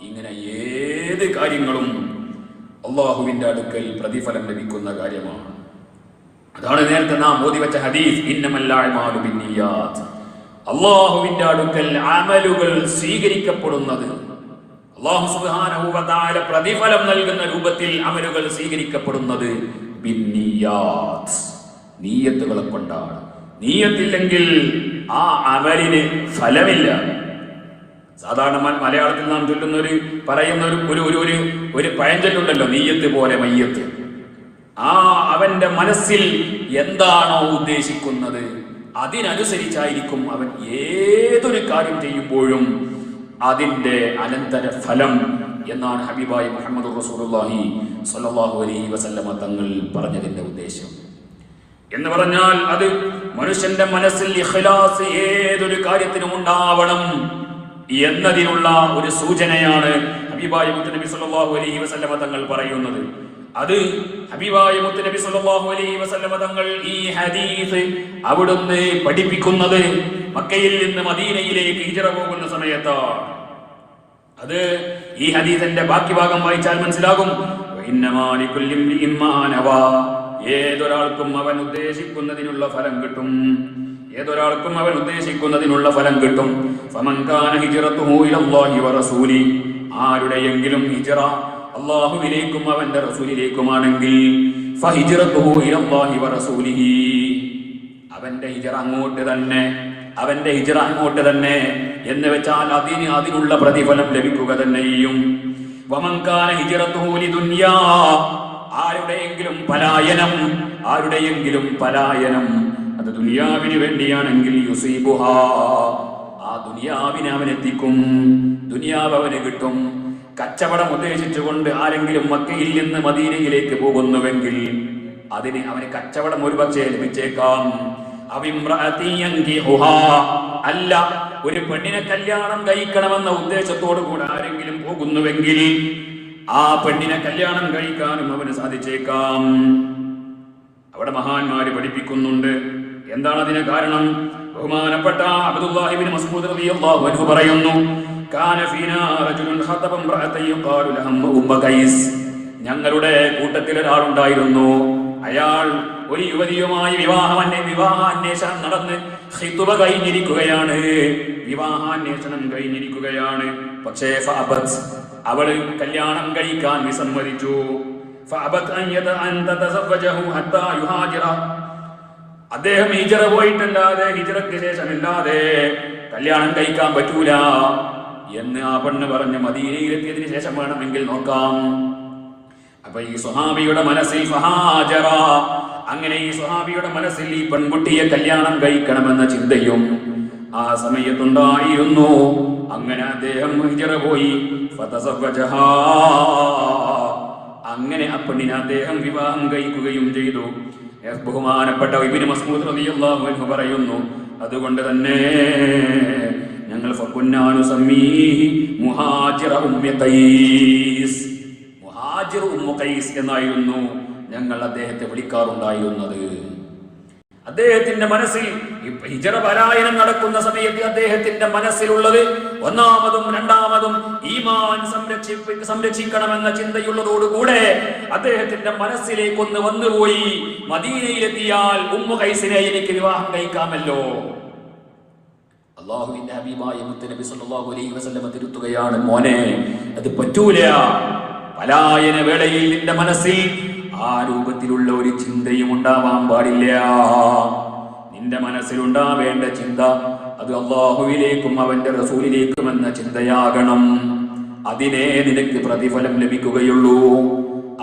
ഇങ്ങനെ ഏത് കാര്യങ്ങളും അല്ലാഹുവിന്റെ അടുക്കൽ പ്രതിഫലം ലഭിക്കുന്ന കാര്യമാണ്. അതാണ് നേരത്തെ നാം ഓതി വെച്ച ഹദീസ്, ഇന്നമൽ അഅ്മാലു ബിന്നിയാത്ത്. അല്ലാഹുവിന്റെ അടുക്കൽ അമലുകൾ സ്വീകരിക്കപ്പെടുന്നത്, അല്ലാഹു സുബ്ഹാനഹു വ തആല പ്രതിഫലം നൽകുന്ന രൂപത്തിൽ അമലുകൾ സ്വീകരിക്കപ്പെടുന്നത് ബിന്നിയാത്ത്, നിയ്യത്തുകളെ കൊണ്ടാണ്. നിയ്യത്തില്ലെങ്കിൽ ആ അമലിന് ഫലമില്ല. സാധാരണ മലയാളത്തിൽ നാം ചൊല്ലുന്ന പറയുന്ന ഒരു പഴഞ്ചൊല്ലുണ്ടല്ലോ, നിയ്യത്ത് പോലെ മയ്യത്ത്. ആ അവന്റെ മനസ്സിൽ എന്താണോ ഉദ്ദേശിക്കുന്നത് അതിനനുസരിച്ചായിരിക്കും അവൻ ഏതൊരു കാര്യം ചെയ്യുമ്പോഴും അതിന്റെ അനന്തര ഫലം എന്നാണ് ഹബീബായ മുഹമ്മദ് റസൂലുള്ളാഹി സ്വല്ലല്ലാഹു അലൈഹി വസല്ലമ തങ്ങൾ പറഞ്ഞതിന്റെ ഉദ്ദേശം. എന്ന് പറഞ്ഞാൽ അത് മനുഷ്യന്റെ മനസ്സിൽ ഇഖ്ലാസ് ഏതൊരു കാര്യത്തിനും ഉണ്ടാവണം എന്നതിനുള്ള ഒരു സൂചനയാണ് ഹബീബായ മുത്തുനബി സല്ലല്ലാഹു അലൈഹി വസല്ലമ തങ്ങൾ പറയുന്നത്. അത് ഹബീബായ മുത്തുനബി സല്ലല്ലാഹു അലൈഹി വസല്ലമ തങ്ങൾ ഈ ഹദീസ് അവിടുന്ന് പഠിപ്പിക്കുന്നത് മക്കയിൽ നിന്ന് മദീനയിലേക്ക് ഹിജ്റ പോകുന്ന സമയത്താണ്. അത് ഈ ഹദീസിന്റെ ബാക്കി ഭാഗം വായിച്ചാൽ മനസ്സിലാകും. ഏതൊരാൾക്കും അവൻ ഉദ്ദേശിക്കുന്നതിനുള്ള ഫലം കിട്ടും. ഏതൊരാൾക്കും അവൻ ഉദ്ദേശിക്കുന്നതിനുള്ള ഫലം കിട്ടും. ഫമൻ കാന ഹിജ്റതുഹു ഇലല്ലാഹി വറസൂലി, ആരുടെയെങ്കിലും ഹിജ്റ അല്ലാഹുവിലേക്കും അവന്റെ റസൂലിലേക്കുമാണെങ്കിൽ ഫഹിജ്റതുഹു ഇലല്ലാഹി വറസൂലിഹി, അവന്റെ ഹിജ്റ അങ്ങോട്ട് തന്നെ, അവന്റെ ഹിജ്റ അങ്ങോട്ട് തന്നെ എന്ന് വെച്ചാൽ അതിനുള്ള പ്രതിഫലം ലഭിക്കുക തന്നെ ചെയ്യും. വമൻ കാന ഹിജ്റതുഹു ലിദുനിയാ, ആരുടെയെങ്കിലും പലായനം അത് ദുനിയാവിന് വേണ്ടിയാണെങ്കിൽ യുസീബുഹാ, ആ ദുനിയാവിനെ അവനെത്തിക്കും, ദുനിയാവ് അവന് കിട്ടും. കച്ചവടം ഉദ്ദേശിച്ചുകൊണ്ട് ആരെങ്കിലും മക്കയിൽ നിന്ന് മദീനയിലേക്ക് പോകുന്നുവെങ്കിൽ അതിന് അവന് കച്ചവടം ഒരുപക്ഷേ ലഭിച്ചേക്കാം. അല്ല, ഒരു പെണ്ണിനെ കല്യാണം കഴിക്കണമെന്ന ഉദ്ദേശത്തോടു കൂടെ ആരെങ്കിലും പോകുന്നുവെങ്കിൽ ആ പെണ്ണിനെ കല്യാണം കഴിക്കാനും അവന് സാധിച്ചേക്കാം. അവിടെ മഹാന്മാര് പഠിപ്പിക്കുന്നുണ്ട്. എന്താണ് അതിന് കാരണം? ബഹുമാനപ്പെട്ട അബ്ദുല്ലാഹി ഇബ്നു മസ്ഊദ് റളിയല്ലാഹു അൻഹു പറയുന്നു, കാന ഫീനാ റജുലുൻ ഖതബ ഇംറഅതൻ യുഖാലു ലഹ ഉമ്മ ഖൈസ്, ഞങ്ങളുടെ കൂട്ടത്തിൽ ഒരാളുണ്ടായിരുന്നു, അയാൾ ഒരു യുവതിയുമായി വിവാഹാന്വേഷണം നടന്ന് ഖിതുബ കഴിഞ്ഞിരിക്കുകയാണ്, വിവാഹാന്വേഷണം കഴിഞ്ഞിരിക്കുകയാണ്. പക്ഷേ ഫഅബത്, അവൾ കല്യാണം കഴിക്കാൻ വിസമ്മതിച്ചു. ഫഅബത് അൻ തതസവ്വജഹു ഹത്താ യുഹാജിറ, അദ്ദേഹം ഹിജറ പോയിട്ടല്ലാതെ, ഹിജറയ്ക്ക് ശേഷമില്ലാതെ കല്യാണം കഴിക്കാൻ പറ്റൂല എന്ന് ആ പെണ്ണ് പറഞ്ഞ് മദീനയിലെത്തിയതിനു ശേഷം വേണമെങ്കിൽ നോക്കാം. അപ്പൊ ഈ സ്വഹാബിയുടെ മനസ്സിൽ ഫഹാജറ, അങ്ങനെ ഈ സ്വഹാബിയുടെ മനസ്സിൽ ഈ പെൺകുട്ടിയെ കല്യാണം കഴിക്കണമെന്ന ചിന്തയും ആ സമയത്തുണ്ടായിരുന്നു. അങ്ങനെ അദ്ദേഹം ഹിജറ പോയി. ഫതസവ്വജഹാ, അങ്ങനെ ആ പെണ്ണിനെ അദ്ദേഹം വിവാഹം കഴിക്കുകയും ചെയ്തു. ബഹുമാനപ്പെട്ട ഇബ്നു മസ്ഊദ് റളിയല്ലാഹു അൻഹു പറയുന്നു, അതുകൊണ്ട് തന്നെ ഞങ്ങൾ ഫകുന്നാ നുസമ്മീഹി മുഹാജിറ ഉമ്മി ഖൈസ്, മുഹാജിർ ഉമ്മു ഖൈസ് എന്നായിരുന്നു ഞങ്ങൾ അദ്ദേഹത്തെ വിളിക്കാറുണ്ടായിരുന്നത്. അദ്ദേഹത്തിന്റെ മനസ്സിൽ ഹിജറ പലായനം നടക്കുന്ന സമയത്ത് അദ്ദേഹത്തിന്റെ മനസ്സിലുള്ളത് ഒന്നാമതും രണ്ടാമതും ഈമാൻ സംരക്ഷിക്കണമെന്ന ചിന്തയുള്ളതോടുകൂടെ അദ്ദേഹത്തിന്റെ മനസ്സിലേക്കൊന്ന് വന്നുപോയി, മദീനയിലെത്തിയാൽ ഉമ്മു ഖൈസിനെ എനിക്ക് വിവാഹം കഴിക്കാമല്ലോ. അല്ലാഹുവിന്റെ ഹബീബായ മുത്തുനബി സല്ലല്ലാഹു അലൈഹി വസല്ലം തിരുത്തുകയാണ്, മോനെ അത് പറ്റൂല. പലായന വേളയിൽ നിന്റെ മനസ്സിൽ ആ രൂപത്തിലുള്ള ഒരു ചിന്തയും ഉണ്ടാവാൻ പാടില്ല. നിന്റെ മനസ്സിലുണ്ടാവേണ്ട ചിന്ത അത് അല്ലാഹുവിലേക്കും അവന്റെ റസൂലിലേക്കും എന്ന ചിന്തയാകണം. അതിനെ നിനക്ക് പ്രതിഫലം ലഭിക്കുകയുള്ളൂ.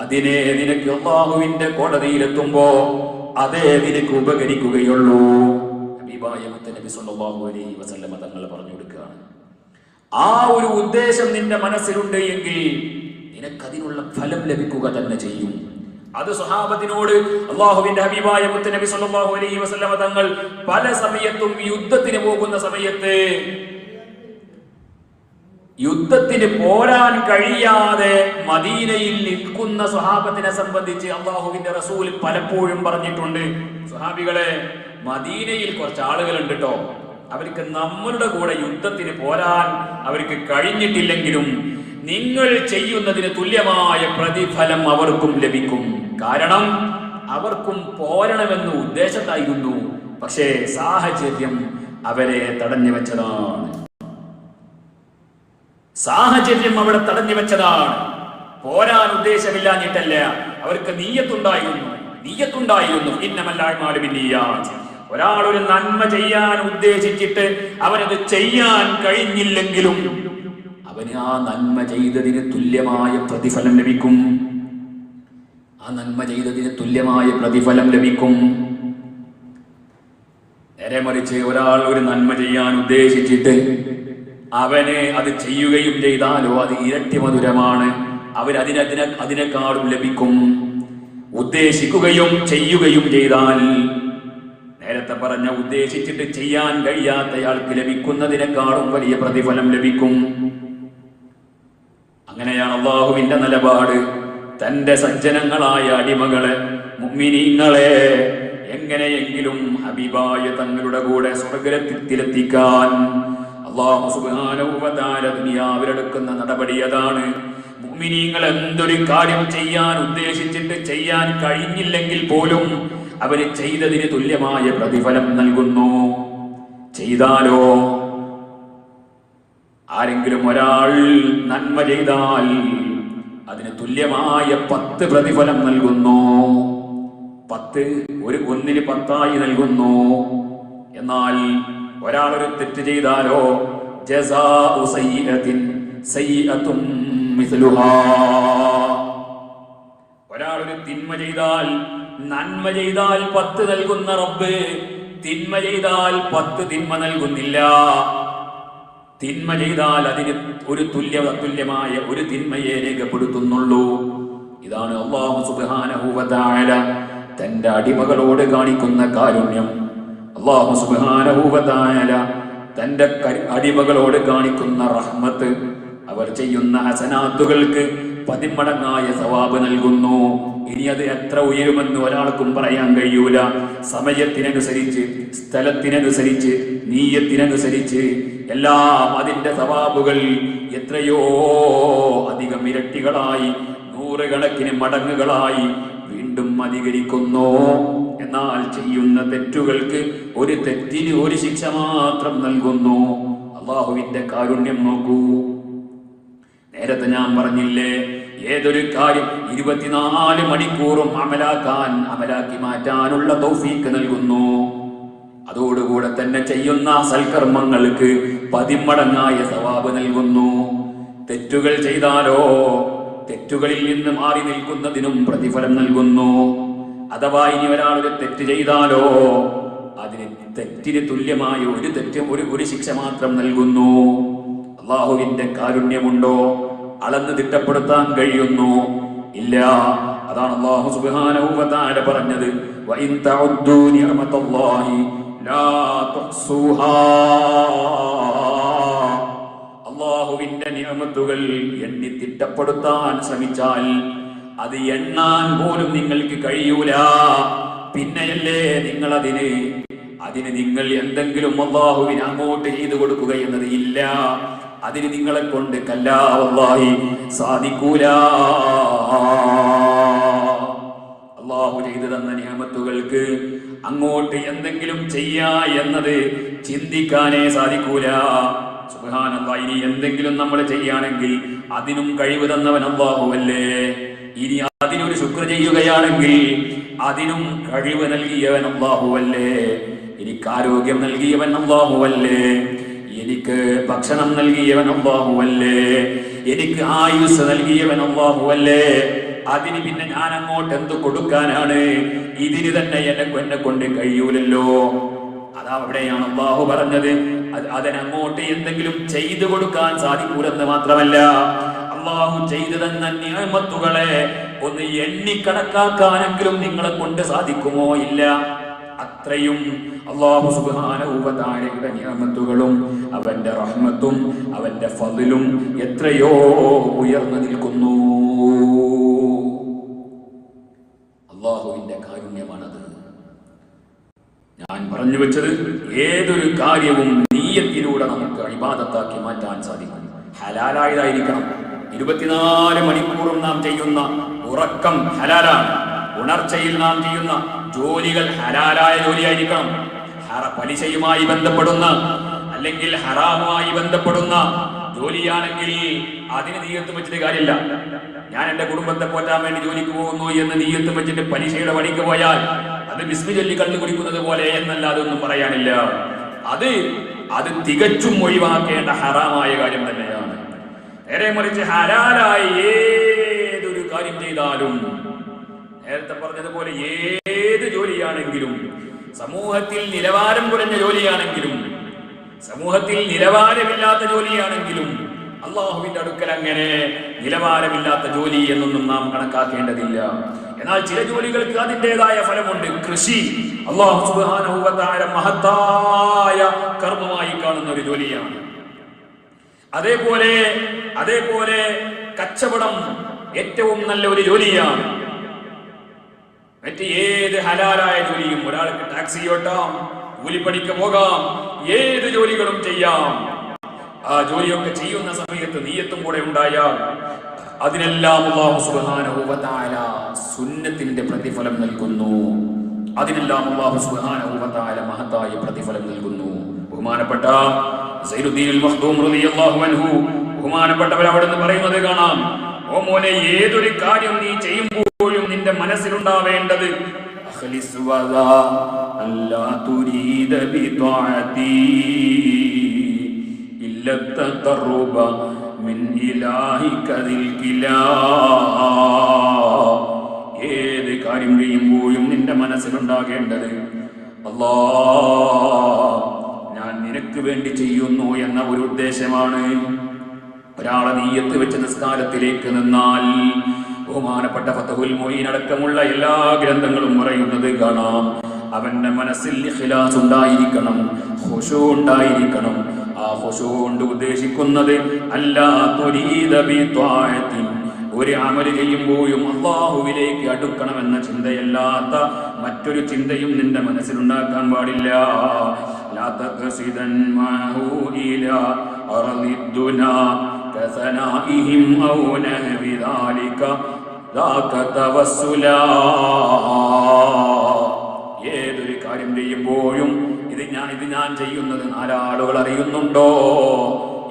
അതിനെ നിനക്ക് അല്ലാഹുവിന്റെ കോടതിയിലെത്തുമ്പോ അതേ നിനക്ക് ഉപകരിക്കുകയുള്ളൂ. ഹബീബായ മുത്തുനബി സല്ലല്ലാഹു അലൈഹി വസല്ലം തങ്ങൾ പറഞ്ഞു കൊടുക്കുകയാണ്, ആ ഒരു ഉദ്ദേശം നിന്റെ മനസ്സിലുണ്ട് എങ്കിൽ നിനക്കതിനുള്ള ഫലം ലഭിക്കുക തന്നെ ചെയ്യും. അത് സ്വഹാബത്തിനോട് അല്ലാഹുവിന്റെ ഹബീബായ മുത്തുനബി സല്ലല്ലാഹു അലൈഹി വസല്ലം തങ്ങൾ പല സമയത്തും യുദ്ധത്തിന് പോകുന്ന സമയത്ത് യുദ്ധത്തിന് പോരാൻ കഴിയാതെ മദീനയിൽ നിൽക്കുന്ന സ്വഹാബത്തിനെ സംബന്ധിച്ച് അല്ലാഹുവിന്റെ റസൂൽ പലപ്പോഴും പറഞ്ഞിട്ടുണ്ട്, സ്വഹാബികളെ, മദീനയിൽ കുറച്ച് ആളുകളുണ്ട് കേട്ടോ, അവർക്ക് നമ്മളുടെ കൂടെ യുദ്ധത്തിന് പോരാൻ അവർക്ക് കഴിഞ്ഞിട്ടില്ലെങ്കിലും നിങ്ങൾ ചെയ്യുന്നതിന് തുല്യമായ പ്രതിഫലം അവർക്കും ലഭിക്കും. കാരണം അവർക്കും പോരണമെന്ന് ഉദ്ദേശത്തായിരുന്നു, പക്ഷേ സാഹചര്യം അവരെ തടഞ്ഞു വെച്ചതാണ്. സാഹചര്യം അവിടെ തടഞ്ഞു വെച്ചതാണ്. പോരാൻ ഉദ്ദേശമില്ലാഞ്ഞിട്ടല്ല, അവർക്ക് നീയത്തുണ്ടായിരുന്നു. ഇന്നമൽ അഅ്മാലു ബിന്നിയ്യാത്ത്. ഒരാൾ ഒരു നന്മ ചെയ്യാൻ ഉദ്ദേശിച്ചിട്ട് അവനത് ചെയ്യാൻ കഴിഞ്ഞില്ലെങ്കിലും അവന് ആ നന്മ ചെയ്തതിന് തുല്യമായ പ്രതിഫലം ലഭിക്കും. നേരെ മറിച്ച് ഒരാൾ ഒരു നന്മ ചെയ്യാൻ ഉദ്ദേശിച്ചിട്ട് അവനെ അത് ചെയ്യുകയും ചെയ്താലോ അത് ഇരട്ടി മധുരമാണ്. അതിനേക്കാളും ലഭിക്കും. ഉദ്ദേശിക്കുകയും ചെയ്യുകയും ചെയ്താൽ, നേരത്തെ പറഞ്ഞ ഉദ്ദേശിച്ചിട്ട് ചെയ്യാൻ കഴിയാത്തയാൾക്ക് ലഭിക്കുന്നതിനേക്കാളും വലിയ പ്രതിഫലം ലഭിക്കും. അങ്ങനെയാണ് അല്ലാഹുവിന്റെ നിലപാട്. തന്റെ സജ്ജനങ്ങളായ അടിമകളെ, മുഅ്മിനീങ്ങളെ എങ്ങനെയെങ്കിലും ഹബീബായ തങ്ങളുടെ കൂടെ സ്വർഗ്ഗത്തിലെത്തിക്കാൻ അല്ലാഹു സുബ്ഹാനഹു വ തആല ദുനിയാവിലെടുക്കുന്ന നടപടി അതാണ്. മുഅ്മിനീങ്ങൾ എന്തൊരു കാര്യം ചെയ്യാൻ ഉദ്ദേശിച്ചിട്ട് ചെയ്യാൻ കഴിഞ്ഞില്ലെങ്കിൽ പോലും അവര് ചെയ്തതിന് തുല്യമായ പ്രതിഫലം നൽകുന്നു. ചെയ്താലോ, ആരെങ്കിലും ഒരാൾ നന്മ ചെയ്താൽ അതിന് തുല്യമായ 10 പ്രതിഫലം നൽകുന്നു. 10 ഒന്നിന് 10 നൽകുന്നു. എന്നാൽ ഒരാൾ ഒരു തെറ്റ് ചെയ്താലോ, ജസാഉ സയ്യിഅത്തിൻ സയ്യിഅത്തും മിസ്ലുഹാ. ഒരാൾ ഒരു തിന്മ ചെയ്താൽ, നന്മ ചെയ്താൽ 10 നൽകുന്ന റബ്ബ് തിന്മ ചെയ്താൽ 10 തിന്മ നൽകുന്നില്ല. തിന്മ ചെയ്താൽ അതിന് ഒരു തുല്യമായ ഒരു തിന്മയെ രേഖപ്പെടുത്തുന്നുള്ളൂ. ഇതാണ് അല്ലാഹു സുബ്ഹാനഹു വ തആല തന്റെ അടിമകളോട് കാണിക്കുന്ന കാരുണ്യം. അല്ലാഹു സുബ്ഹാനഹു വ തആല തന്റെ അടിമകളോട് കാണിക്കുന്ന റഹ്മത്ത്. അവർ ചെയ്യുന്ന ഹസനാത്തുകൾക്ക് 10 മടങ്ങായ സവാബ് നൽകുന്നു. ഇനി അത് എത്ര ഉയരുമെന്ന് ഒരാൾക്കും പറയാൻ കഴിയൂല. സമയത്തിനനുസരിച്ച്, സ്ഥലത്തിനനുസരിച്ച്, നീയത്തിനനുസരിച്ച് എല്ലാം അതിന്റെ സവാബുകൾ എത്രയോ അധികം ഇരട്ടികളായി, 100 കണക്കിന് മടങ്ങുകളായി വീണ്ടും അധികരിക്കുന്നു. എന്നാൽ ചെയ്യുന്ന തെറ്റുകൾക്ക് ഒരു തെറ്റിന് ഒരു ശിക്ഷ മാത്രം നൽകുന്നു. അല്ലാഹുവിന്റെ കാരുണ്യം നോക്കൂ. നേരത്തെ ഞാൻ പറഞ്ഞില്ലേ, ഏതൊരു കാര്യം 24 മണിക്കൂറും അമലാക്കി മാറ്റാനുള്ള തൗഫീക്ക് നൽകുന്നു. അതോടുകൂടെ തന്നെ ചെയ്യുന്ന സൽക്കർമ്മങ്ങൾക്ക് 10 മടങ്ങായ സവാബ് നൽകുന്നു. തെറ്റുകൾ ചെയ്താലോ തെറ്റുകളിൽ നിന്ന് മാറി നിൽക്കുന്നതിനും പ്രതിഫലം നൽകുന്നു. അഥവാ ഇനി ഒരാളൊരു തെറ്റ് ചെയ്താലോ അതിന് തെറ്റിന് തുല്യമായ ഒരു ശിക്ഷ മാത്രം നൽകുന്നു. അള്ളാഹുവിന്റെ കാരുണ്യമുണ്ടോ? അളന്ന് തിട്ടപ്പെടുത്താൻ കഴിയുന്നു? ഇല്ല. അതാണ് അല്ലാഹു സുബ്ഹാനഹു വ തആല പറഞ്ഞത്, വഇൻ തഉദ്ദൂ നിഅമതല്ലാഹി ലാ തുഹ്സൂഹാ. അല്ലാഹുവിന്റെ നിഅമത്തുകൾ എണ്ണി തിട്ടപ്പെടുത്താൻ ശ്രമിച്ചാൽ അത് എണ്ണാൻ പോലും നിങ്ങൾക്ക് കഴിയൂല. പിന്നെയല്ലേ നിങ്ങൾ അതിന് നിങ്ങൾ എന്തെങ്കിലും അല്ലാഹുവിന് അങ്ങോട്ട് ചെയ്തു കൊടുക്കുക എന്നത് ഇല്ല. അതിന് നിങ്ങളെ കൊണ്ട് കല്ലാ വല്ലാഹി സാധിക്കൂല. അല്ലാഹു ചെയ്തു തന്ന നിഅമത്തുകൾക്ക് അങ്ങോട്ട് എന്തെങ്കിലും ചെയ്യാ എന്നത് ചിന്തിക്കാനേ സാധിക്കൂല. സുബ്ഹാനല്ലാഹ്. ഇനി എന്തെങ്കിലും നമ്മൾ ചെയ്യുകയാണെങ്കിൽ അതിനും കഴിവ് തന്നവൻ അല്ലാഹുവല്ലേ. ഇനി അതിനൊരു ശുക്ർ ചെയ്യുകയാണെങ്കിൽ അതിനും കഴിവ് നൽകിയവൻ അല്ലാഹുവല്ലേ. എനിക്ക് ആരോഗ്യം നൽകിയവൻ അല്ലാഹുവല്ലേ. എനിക്ക് ഭക്ഷണം നൽകിയവൻ അല്ലാഹുവല്ലേ. എനിക്ക് ആയുസ് നൽകിയവൻ അല്ലാഹുവല്ലേ. അതിന് പിന്നെ ഞാൻ അങ്ങോട്ട് എന്ത് കൊടുക്കാനാണ്? ഇതിന് തന്നെ എന്നെ കൊണ്ട് കഴിയൂലല്ലോ. അതാ അവിടെയാണ് അല്ലാഹു പറഞ്ഞത്, അതിനങ്ങോട്ട് എന്തെങ്കിലും ചെയ്തു കൊടുക്കാൻ സാധിക്കൂലെന്ന് മാത്രമല്ല, അല്ലാഹു ചെയ്തു തന്ന നിഅമത്തുകളെ ഒന്ന് എണ്ണിക്കണക്കാക്കാനെങ്കിലും നിങ്ങളെ കൊണ്ട് സാധിക്കുമോ? ഇല്ല. അത്രയും അല്ലാഹു സുബ്ഹാനഹു വ തആലയുടെ നിഅമത്തുകളും അവന്റെ റഹ്മത്തും അവന്റെ ഫദ്ലും എത്രയോ ഉയർന്നു നിൽക്കുന്നു. അല്ലാഹുവിന്റെ കാരുണ്യമാണത്. ഞാൻ പറഞ്ഞു വെച്ചത്, ഏതൊരു കാര്യവും നിയ്യത്തിലൂടെ നമുക്ക് ഇബാദത്താക്കി മാറ്റാൻ സാധിക്കും. ഹലാലായതായിരിക്കണം. 24 മണിക്കൂറും നാം ചെയ്യുന്ന ഉറക്കം ഹലാലാണ്. ഉണർച്ചയിൽ നാം ചെയ്യുന്ന ജോലികൾ ഹലാലായ ജോലിയായിരിക്കണം. പലിശയുമായി ബന്ധപ്പെടുന്ന അല്ലെങ്കിൽ ഹറാമുമായി ബന്ധപ്പെടുന്ന ജോലിയാണെങ്കിൽ അതിന് നിയ്യത്ത് വെച്ചിട്ട് കാര്യമില്ല. ഞാൻ എന്റെ കുടുംബത്തെ പോറ്റാൻ വേണ്ടി ജോലിക്ക് പോകുന്നു എന്ന് നിയ്യത്ത് വെച്ചിട്ട് പലിശയുടെ പണിക്ക് പോയാൽ അത് ബിസ്മി ചൊല്ലി കള്ളു കുടിക്കുന്നത് പോലെ എന്നല്ല, അതൊന്നും പറയാനില്ല. അത് തികച്ചും ഒഴിവാക്കേണ്ട ഹറാമായ കാര്യം തന്നെയാണ്. നേരെ മറിച്ച് ഹലാലായ ഏതൊരു കാര്യം ചെയ്താലും, നേരത്തെ പറഞ്ഞതുപോലെ ഏത് ജോലിയാണെങ്കിലും, സമൂഹത്തിൽ നിലവാരം കുറഞ്ഞ ജോലിയാണെങ്കിലും, സമൂഹത്തിൽ നിലവാരമില്ലാത്ത ജോലിയാണെങ്കിലും, അള്ളാഹുവിന്റെ അടുക്കൽ അങ്ങനെ നിലവാരമില്ലാത്ത ജോലി എന്നൊന്നും നാം കണക്കാക്കേണ്ടതില്ല. എന്നാൽ ചില ജോലികൾക്ക് അതിൻ്റെതായ ഫലമുണ്ട്. കൃഷി അല്ലാഹു സുബ്ഹാനഹു വ തആല മഹത്തായ കർമ്മമായി കാണുന്ന ഒരു ജോലിയാണ്. അതേപോലെ കച്ചവടം ഏറ്റവും നല്ല ഒരു ജോലിയാണ്. മറ്റ് ഏത് ഹലാലായ ജോലിയും, ഒരാൾക്ക് ടാക്സി ഓട്ടാം, കൂലിപ്പണിക്ക് പോകാം, ഏത് ജോലികളും ചെയ്യാം. ആ ജോലിയൊക്കെ ചെയ്യുന്ന സമയത്ത് നിയ്യത്തും കൂടെ ഉണ്ടായാൽ അതിനെല്ലാം അല്ലാഹു സുബ്ഹാനഹു വ തആല സുന്നത്തിന്റെ പ്രതിഫലം നൽകുന്നു. അതിനെല്ലാം അല്ലാഹു സുബ്ഹാനഹു വ തആല മഹത്തായ പ്രതിഫലം നൽകുന്നു. ബഹുമാനപ്പെട്ട സൈനുദ്ദീൻ മഖ്ദൂം റളിയല്ലാഹു അൻഹു ബഹുമാനപ്പെട്ടവർ അവിടുന്ന് പറയുന്നത് കാണാം, ഓ മോനെ, ഏതൊരു കാര്യം നീ ചെയ്യുമ്പോഴും നിന്റെ മനസ്സിലുണ്ടാവേണ്ടത് അഖ്ലിസ് വദാ അല്ലാ തുരീദ ബിതാഅതി ഇല്ല തഖറബ മിൻ ഇലാഹിക ദിൽ കിലാ. ഏത് കാര്യം ചെയ്യുമ്പോഴും നിന്റെ മനസ്സിലുണ്ടാകേണ്ടത്, അല്ലാഹ് ഞാൻ നിനക്ക് വേണ്ടി ചെയ്യുന്നു എന്ന ഒരു ഉദ്ദേശമാണ്. ഒരാളെ നിയ്യത്ത് വെച്ച് നിസ്കാരത്തിലേക്ക് നിന്നാൽ, ബഹുമാനപ്പെട്ട ഫത്ഹുൽ മുഈൻ അടക്കമുള്ള എല്ലാ ഗ്രന്ഥങ്ങളും പറയുന്നത് കാണാം, അവന്റെ മനസ്സിൽ ഇഖ്ലാസ് ഉണ്ടായിരിക്കണം, ഖുശൂ ഉണ്ടായിരിക്കണം. ആ ഖുശൂ കൊണ്ട് ഉദ്ദേശിക്കുന്നത് അല്ലാ തുരീദ ബിത്വാഅത്തിൻ, ഒരു അമൽ ചെയ്യുമ്പോഴും അല്ലാഹുവിലേക്ക് അടുക്കണമെന്ന ചിന്തയല്ലാത്ത മറ്റൊരു ചിന്തയും നിന്റെ മനസ്സിലുണ്ടാക്കാൻ പാടില്ല. ലാ തഖ്സിദൻ മഅഹു ഇലാ അർദിദ്ദുനാ കസനാഇഹിം ഔ നഹ്വി ദാലിക ദാക തവസ്സുലാ. ഏതൊരു കാര്യം ചെയ്യുമ്പോഴും ഇത് ഞാൻ ചെയ്യുന്നത് 4 ആളുകൾ അറിയുന്നുണ്ടോ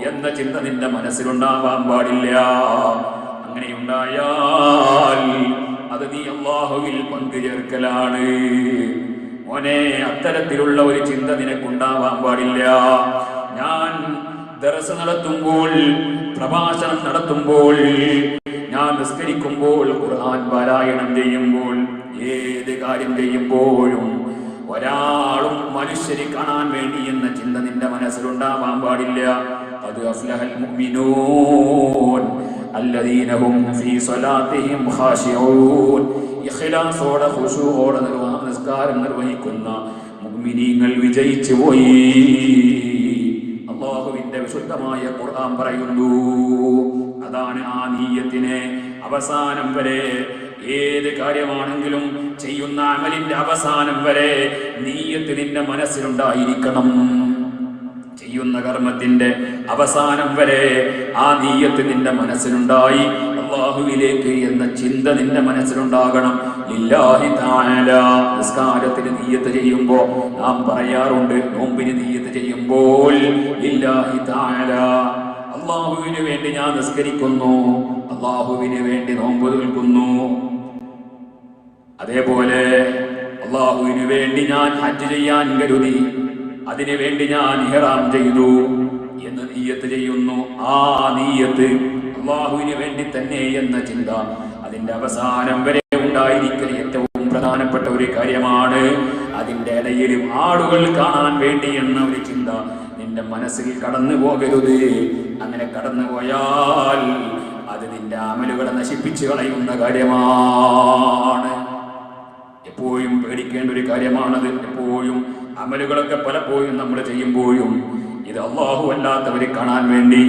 എന്ന ചിന്ത നിന്റെ മനസ്സിലുണ്ടാവാൻ പാടില്ല. അങ്ങനെ അങ്ങനെയുണ്ടായാൽ അത് നീ അല്ലാഹുവിൽ പങ്കുചേർക്കലാണ്. മോനെ, അത്തരത്തിലുള്ള ഒരു ചിന്ത നിനക്കുണ്ടാവാൻ പാടില്ല. ഞാൻ ദർസ് നടത്തുമ്പോൾ, പ്രഭാഷണം നടത്തുമ്പോൾ, ഞാൻ നിസ്കരിക്കുമ്പോൾ, ഖുർആൻ പാരായണം ചെയ്യുമ്പോൾ, ഏത് കാര്യം ചെയ്യുമ്പോഴും ഒരാളും മനുഷ്യരെ കാണാൻ വേണ്ടി എന്ന ചിന്ത നിന്റെ മനസ്സിലുണ്ടാവാൻ പാടില്ല. അത് അഫ്ലഹൽ മുഅ്മിനൂൻ അല്ലദീന ഹും ഫീ സ്വലാത്തിഹിം ഖാശിഊൻ. ഇഖ്ലാസോടെ ഖുശൂഓടെ നിസ്കാരം നിർവഹിക്കുന്ന മുഅ്മിനീങ്ങൾ വിജയിച്ചു പോയി. അല്ലാഹുവിന്റെ വിശുദ്ധമായ ഖുർആൻ പറയുന്നു. അതാണ് ആ നീയത്തിനെ അവസാനം വരെ, ഏത് കാര്യമാണെങ്കിലും ചെയ്യുന്ന അമലിന്റെ അവസാനം വരെ നീയത്ത് നിന്റെ മനസ്സിലുണ്ടായിരിക്കണം. ചെയ്യുന്ന കർമ്മത്തിന്റെ അവസാനം വരെ ആ നീയത്ത് നിന്റെ മനസ്സിലുണ്ടായി അല്ലാഹുവിലേക്ക് എന്ന ചിന്ത നിന്റെ മനസ്സിലുണ്ടാകണം. ലില്ലാഹി തആല. നിസ്കാരത്തിന് നീയത്ത് ചെയ്യുമ്പോൾ നാം പറയാറുണ്ട്, നോമ്പിന് നീയത്ത് ചെയ്യുമ്പോൾ ലില്ലാഹി തആല, അല്ലാഹുവിന് വേണ്ടി ഞാൻ നിസ്കരിക്കുന്നു, അല്ലാഹുവിന് വേണ്ടി നോമ്പ് നിൽക്കുന്നു. അതേപോലെ അല്ലാഹുവിന് വേണ്ടി ഞാൻ ഹജ്ജ് ചെയ്യാൻ കരുതി, അതിനു വേണ്ടി ഞാൻ ഇഹ്റാം ചെയ്തു എന്ന് നീയത്ത് ചെയ്യുന്നു. ആ നീയത്ത് അല്ലാഹുവിന് വേണ്ടി തന്നെ എന്ന ചിന്ത അതിന്റെ അവസാനം വരെ ഉണ്ടായിരിക്കൽ ഏറ്റവും പ്രധാനപ്പെട്ട ഒരു കാര്യമാണ്. അതിന്റെ ഇടയിലും ആളുകൾ കാണാൻ വേണ്ടി എന്ന ഒരു ചിന്ത നിന്റെ മനസ്സിൽ കടന്നു പോകരുത്. അങ്ങനെ കടന്നു പോയാൽ അത് നിന്റെ അമലുകളെ നശിപ്പിച്ചു കളയുന്ന കാര്യമാണ്. എപ്പോഴും പേടിക്കേണ്ട ഒരു കാര്യമാണത്. എപ്പോഴും അമലുകളൊക്കെ പലപ്പോഴും നമ്മൾ ചെയ്യുമ്പോഴും ഇത് അല്ലാഹു അല്ലാത്തവരെ കാണാൻ വേണ്ടി,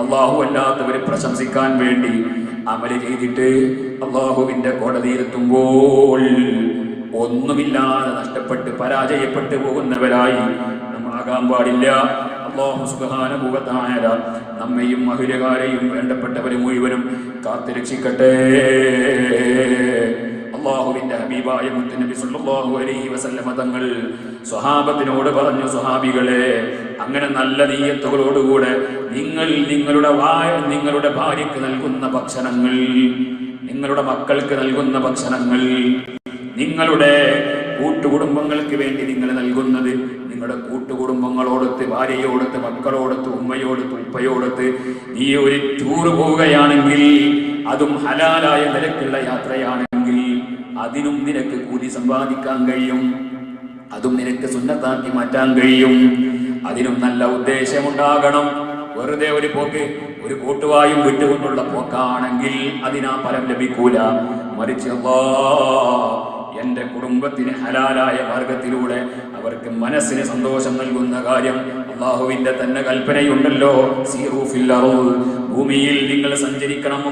അല്ലാഹു അല്ലാത്തവരെ പ്രശംസിക്കാൻ വേണ്ടി അമല് ചെയ്തിട്ട് അല്ലാഹുവിന്റെ കോടതിയിലെത്തുമ്പോൾ ഒന്നുമില്ലാതെ നഷ്ടപ്പെട്ട് പരാജയപ്പെട്ടു പോകുന്നവരായി നമ്മളാകാൻ പാടില്ല. അല്ലാഹു സുബ്ഹാനഹു വ തആല നമ്മയും അഹ്ലുകാരെയും വേണ്ടപ്പെട്ടവരെ മുഴുവനും കാത്തുരക്ഷിക്കട്ടെ. അല്ലാഹുവിന്റെ ഹബീബായ മുത്തുനബി സല്ലല്ലാഹു അലൈഹി വസല്ലമ തങ്ങൾ സ്വഹാബത്തിനോട് പറഞ്ഞു, സ്വഹാബികളെ, അങ്ങനെ നല്ല നിയ്യത്തുകളോടുകൂടെ നിങ്ങൾ നിങ്ങളുടെ ഭാര്യയ്ക്ക് നൽകുന്ന ഭക്ഷണങ്ങൾ, നിങ്ങളുടെ മക്കൾക്ക് നൽകുന്ന ഭക്ഷണങ്ങൾ, നിങ്ങളുടെ കൂട്ടുകുടുംബങ്ങൾക്ക് വേണ്ടി നിങ്ങൾ നൽകുന്നത്, നിങ്ങളുടെ കൂട്ടുകുടുംബങ്ങളോടൊത്ത്, ഭാര്യയോടൊത്ത്, മക്കളോടൊത്ത്, ഉമ്മയോടൊത്ത്, ഉപ്പയോടൊത്ത് നീ ഒരു ടൂറ് പോവുകയാണെങ്കിൽ, അതും ഹലാലായ നിലക്കുള്ള യാത്രയാണെങ്കിൽ അതിനും നിനക്ക് കൂലി സമ്പാദിക്കാൻ കഴിയും. അതും നിനക്ക് സുന്നത്താക്കി മാറ്റാൻ കഴിയും. അതിനും നല്ല ഉദ്ദേശമുണ്ടാകണം. വെറുതെ ഒരു പോക്ക്, ഒരു കൂട്ടുവായും വിട്ടുകൊണ്ടുള്ള പോക്കാണെങ്കിൽ അതിനാ ഫലം ലഭിക്കൂല. മറിച്ച് എന്റെ കുടുംബത്തിന് ഹലാലായ മാർഗത്തിലൂടെ അവർക്ക് മനസ്സിന് സന്തോഷം നൽകുന്ന കാര്യം, അല്ലാഹുവിന്റെ തന്നെ കൽപ്പനയുണ്ടല്ലോ, സീറൂ ഫിൽ അർദ്, ഭൂമിയിൽ നിങ്ങൾ സഞ്ചരിക്കണം,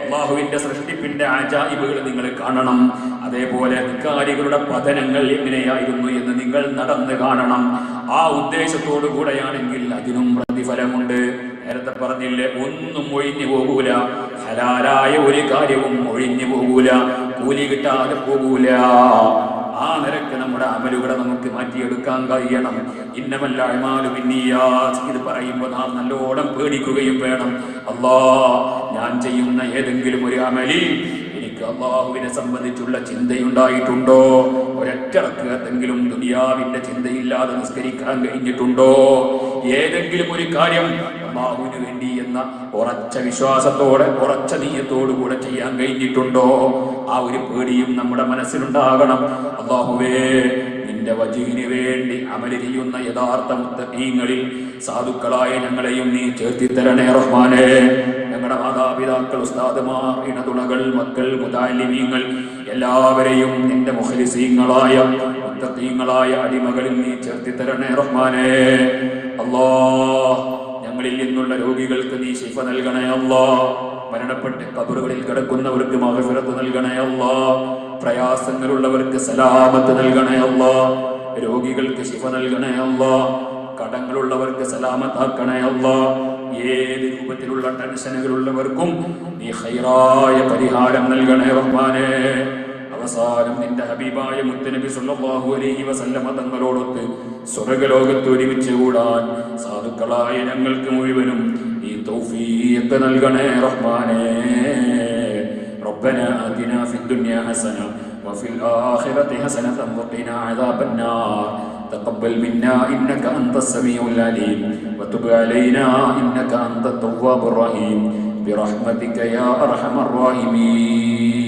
അല്ലാഹുവിന്റെ സൃഷ്ടിപ്പിന്റെ അജായിബുകൾ നിങ്ങൾ കാണണം. അതേപോലെ അധികാരികളുടെ പതനങ്ങൾ എങ്ങനെയായിരുന്നു എന്ന് നിങ്ങൾ നടന്ന് കാണണം. ആ ഉദ്ദേശത്തോടു കൂടെയാണെങ്കിൽ അതിനും പ്രതിഫലമുണ്ട്. നേരത്തെ പറഞ്ഞില്ലേ, ഒന്നും ഒഴിഞ്ഞു പോകൂല, ഹലാലായ ഒരു കാര്യവും ഒഴിഞ്ഞു പോകൂല, കൂലി കിട്ടാതെ പോകൂല. ആ നിരക്ക് നമ്മുടെ അമലുകളെ നമുക്ക് മാറ്റിയെടുക്കാൻ കഴിയണം. ഇന്നമൽ അഅ്മാലു ബിന്നിയാത്ത്, ഇത് പറയുമ്പോൾ നാം നല്ലോണം പേടിക്കുകയും വേണം. ഞാൻ ചെയ്യുന്ന ഏതെങ്കിലും ഒരു അമലിൽ എനിക്ക് അല്ലാഹുവിനെ സംബന്ധിച്ചുള്ള ചിന്തയുണ്ടായിട്ടുണ്ടോ? ഒരൊറ്ററക്കത്തെങ്കിലും ദുനിയാവിന്റെ ചിന്തയില്ലാതെ നിസ്കരിക്കാൻ കഴിഞ്ഞിട്ടുണ്ടോ? ഏതെങ്കിലും ഒരു കാര്യം അല്ലാഹുവിന് വേണ്ടി എന്ന ഉറച്ച വിശ്വാസത്തോടെ, ഉറച്ച നീയത്തോടു കൂടെ ചെയ്യാൻ കഴിഞ്ഞിട്ടുണ്ടോ? ആ ഒരു പേടിയും നമ്മുടെ മനസ്സിലുണ്ടാകണം. അല്ലാഹുവേ, നിന്റെ വജീഹിന് വേണ്ടി അമല് ചെയ്യുന്ന യഥാർത്ഥ മുത്തഖീങ്ങളിൽ സാധുക്കളായ ഞങ്ങളെയും നീ ചേർത്തി തരണേ റഹ്മാനേ. ഞങ്ങളുടെ മാതാപിതാക്കൾ, ഉസ്താദുമാർ, ഇണതുണകൾ, മക്കൾ, മുതഅല്ലിമീങ്ങൾ എല്ലാവരെയും നിന്റെ മുഖ്ലിസീങ്ങളായ മുത്തഖീങ്ങളായ അടിമകളിൽ നീ ചേർത്തി തരണേ റഹ്മാനേ. അല്ലാഹ്, ഞങ്ങളിൽ നിന്നുള്ള രോഗികൾക്ക് നീ ശിഫ നൽകണേ അല്ലാഹ്. മരണപ്പെട്ട് ഖബറുകളിൽ കിടക്കുന്നവർക്ക് മഗ്ഫിറത്ത് നൽകണേ അല്ലാഹ്. പ്രയാസങ്ങളുള്ളവർക്ക് സലാമത്ത് നൽകണേ അല്ലാഹ്. രോഗികൾക്ക് ശിഫ നൽകണേ അല്ലാഹ്. കടങ്ങളുള്ളവർക്ക് സലാമത്താക്കണേ അല്ലാഹ്. ഏത് രൂപത്തിലുള്ള ടെൻഷനുകളുള്ളവർക്കും നീ ഖൈറായ പരിഹാരം നൽകണേ റഹ്മാനേ. അവസാനം നിന്റെ ഹബീബായ മുത്തുനബി സല്ലല്ലാഹു അലൈഹി വസല്ലമ തങ്ങളോടൊത്ത് സ്വർഗ്ഗലോകത്ത് ഒരുമിച്ച് കൂടാൻ സാധുക്കളായ ഞങ്ങൾക്ക് മുഴുവനും നീ തൗഫീഖ് നൽകണേ റഹ്മാനേ. ربنا آتنا في الدنيا حسنة وفي الآخرة حسنة وقنا عذاب النار. تقبل منا إنك أنت السميع العليم وتب علينا إنك أنت التواب الرحيم برحمتك يا أرحم الراحمين.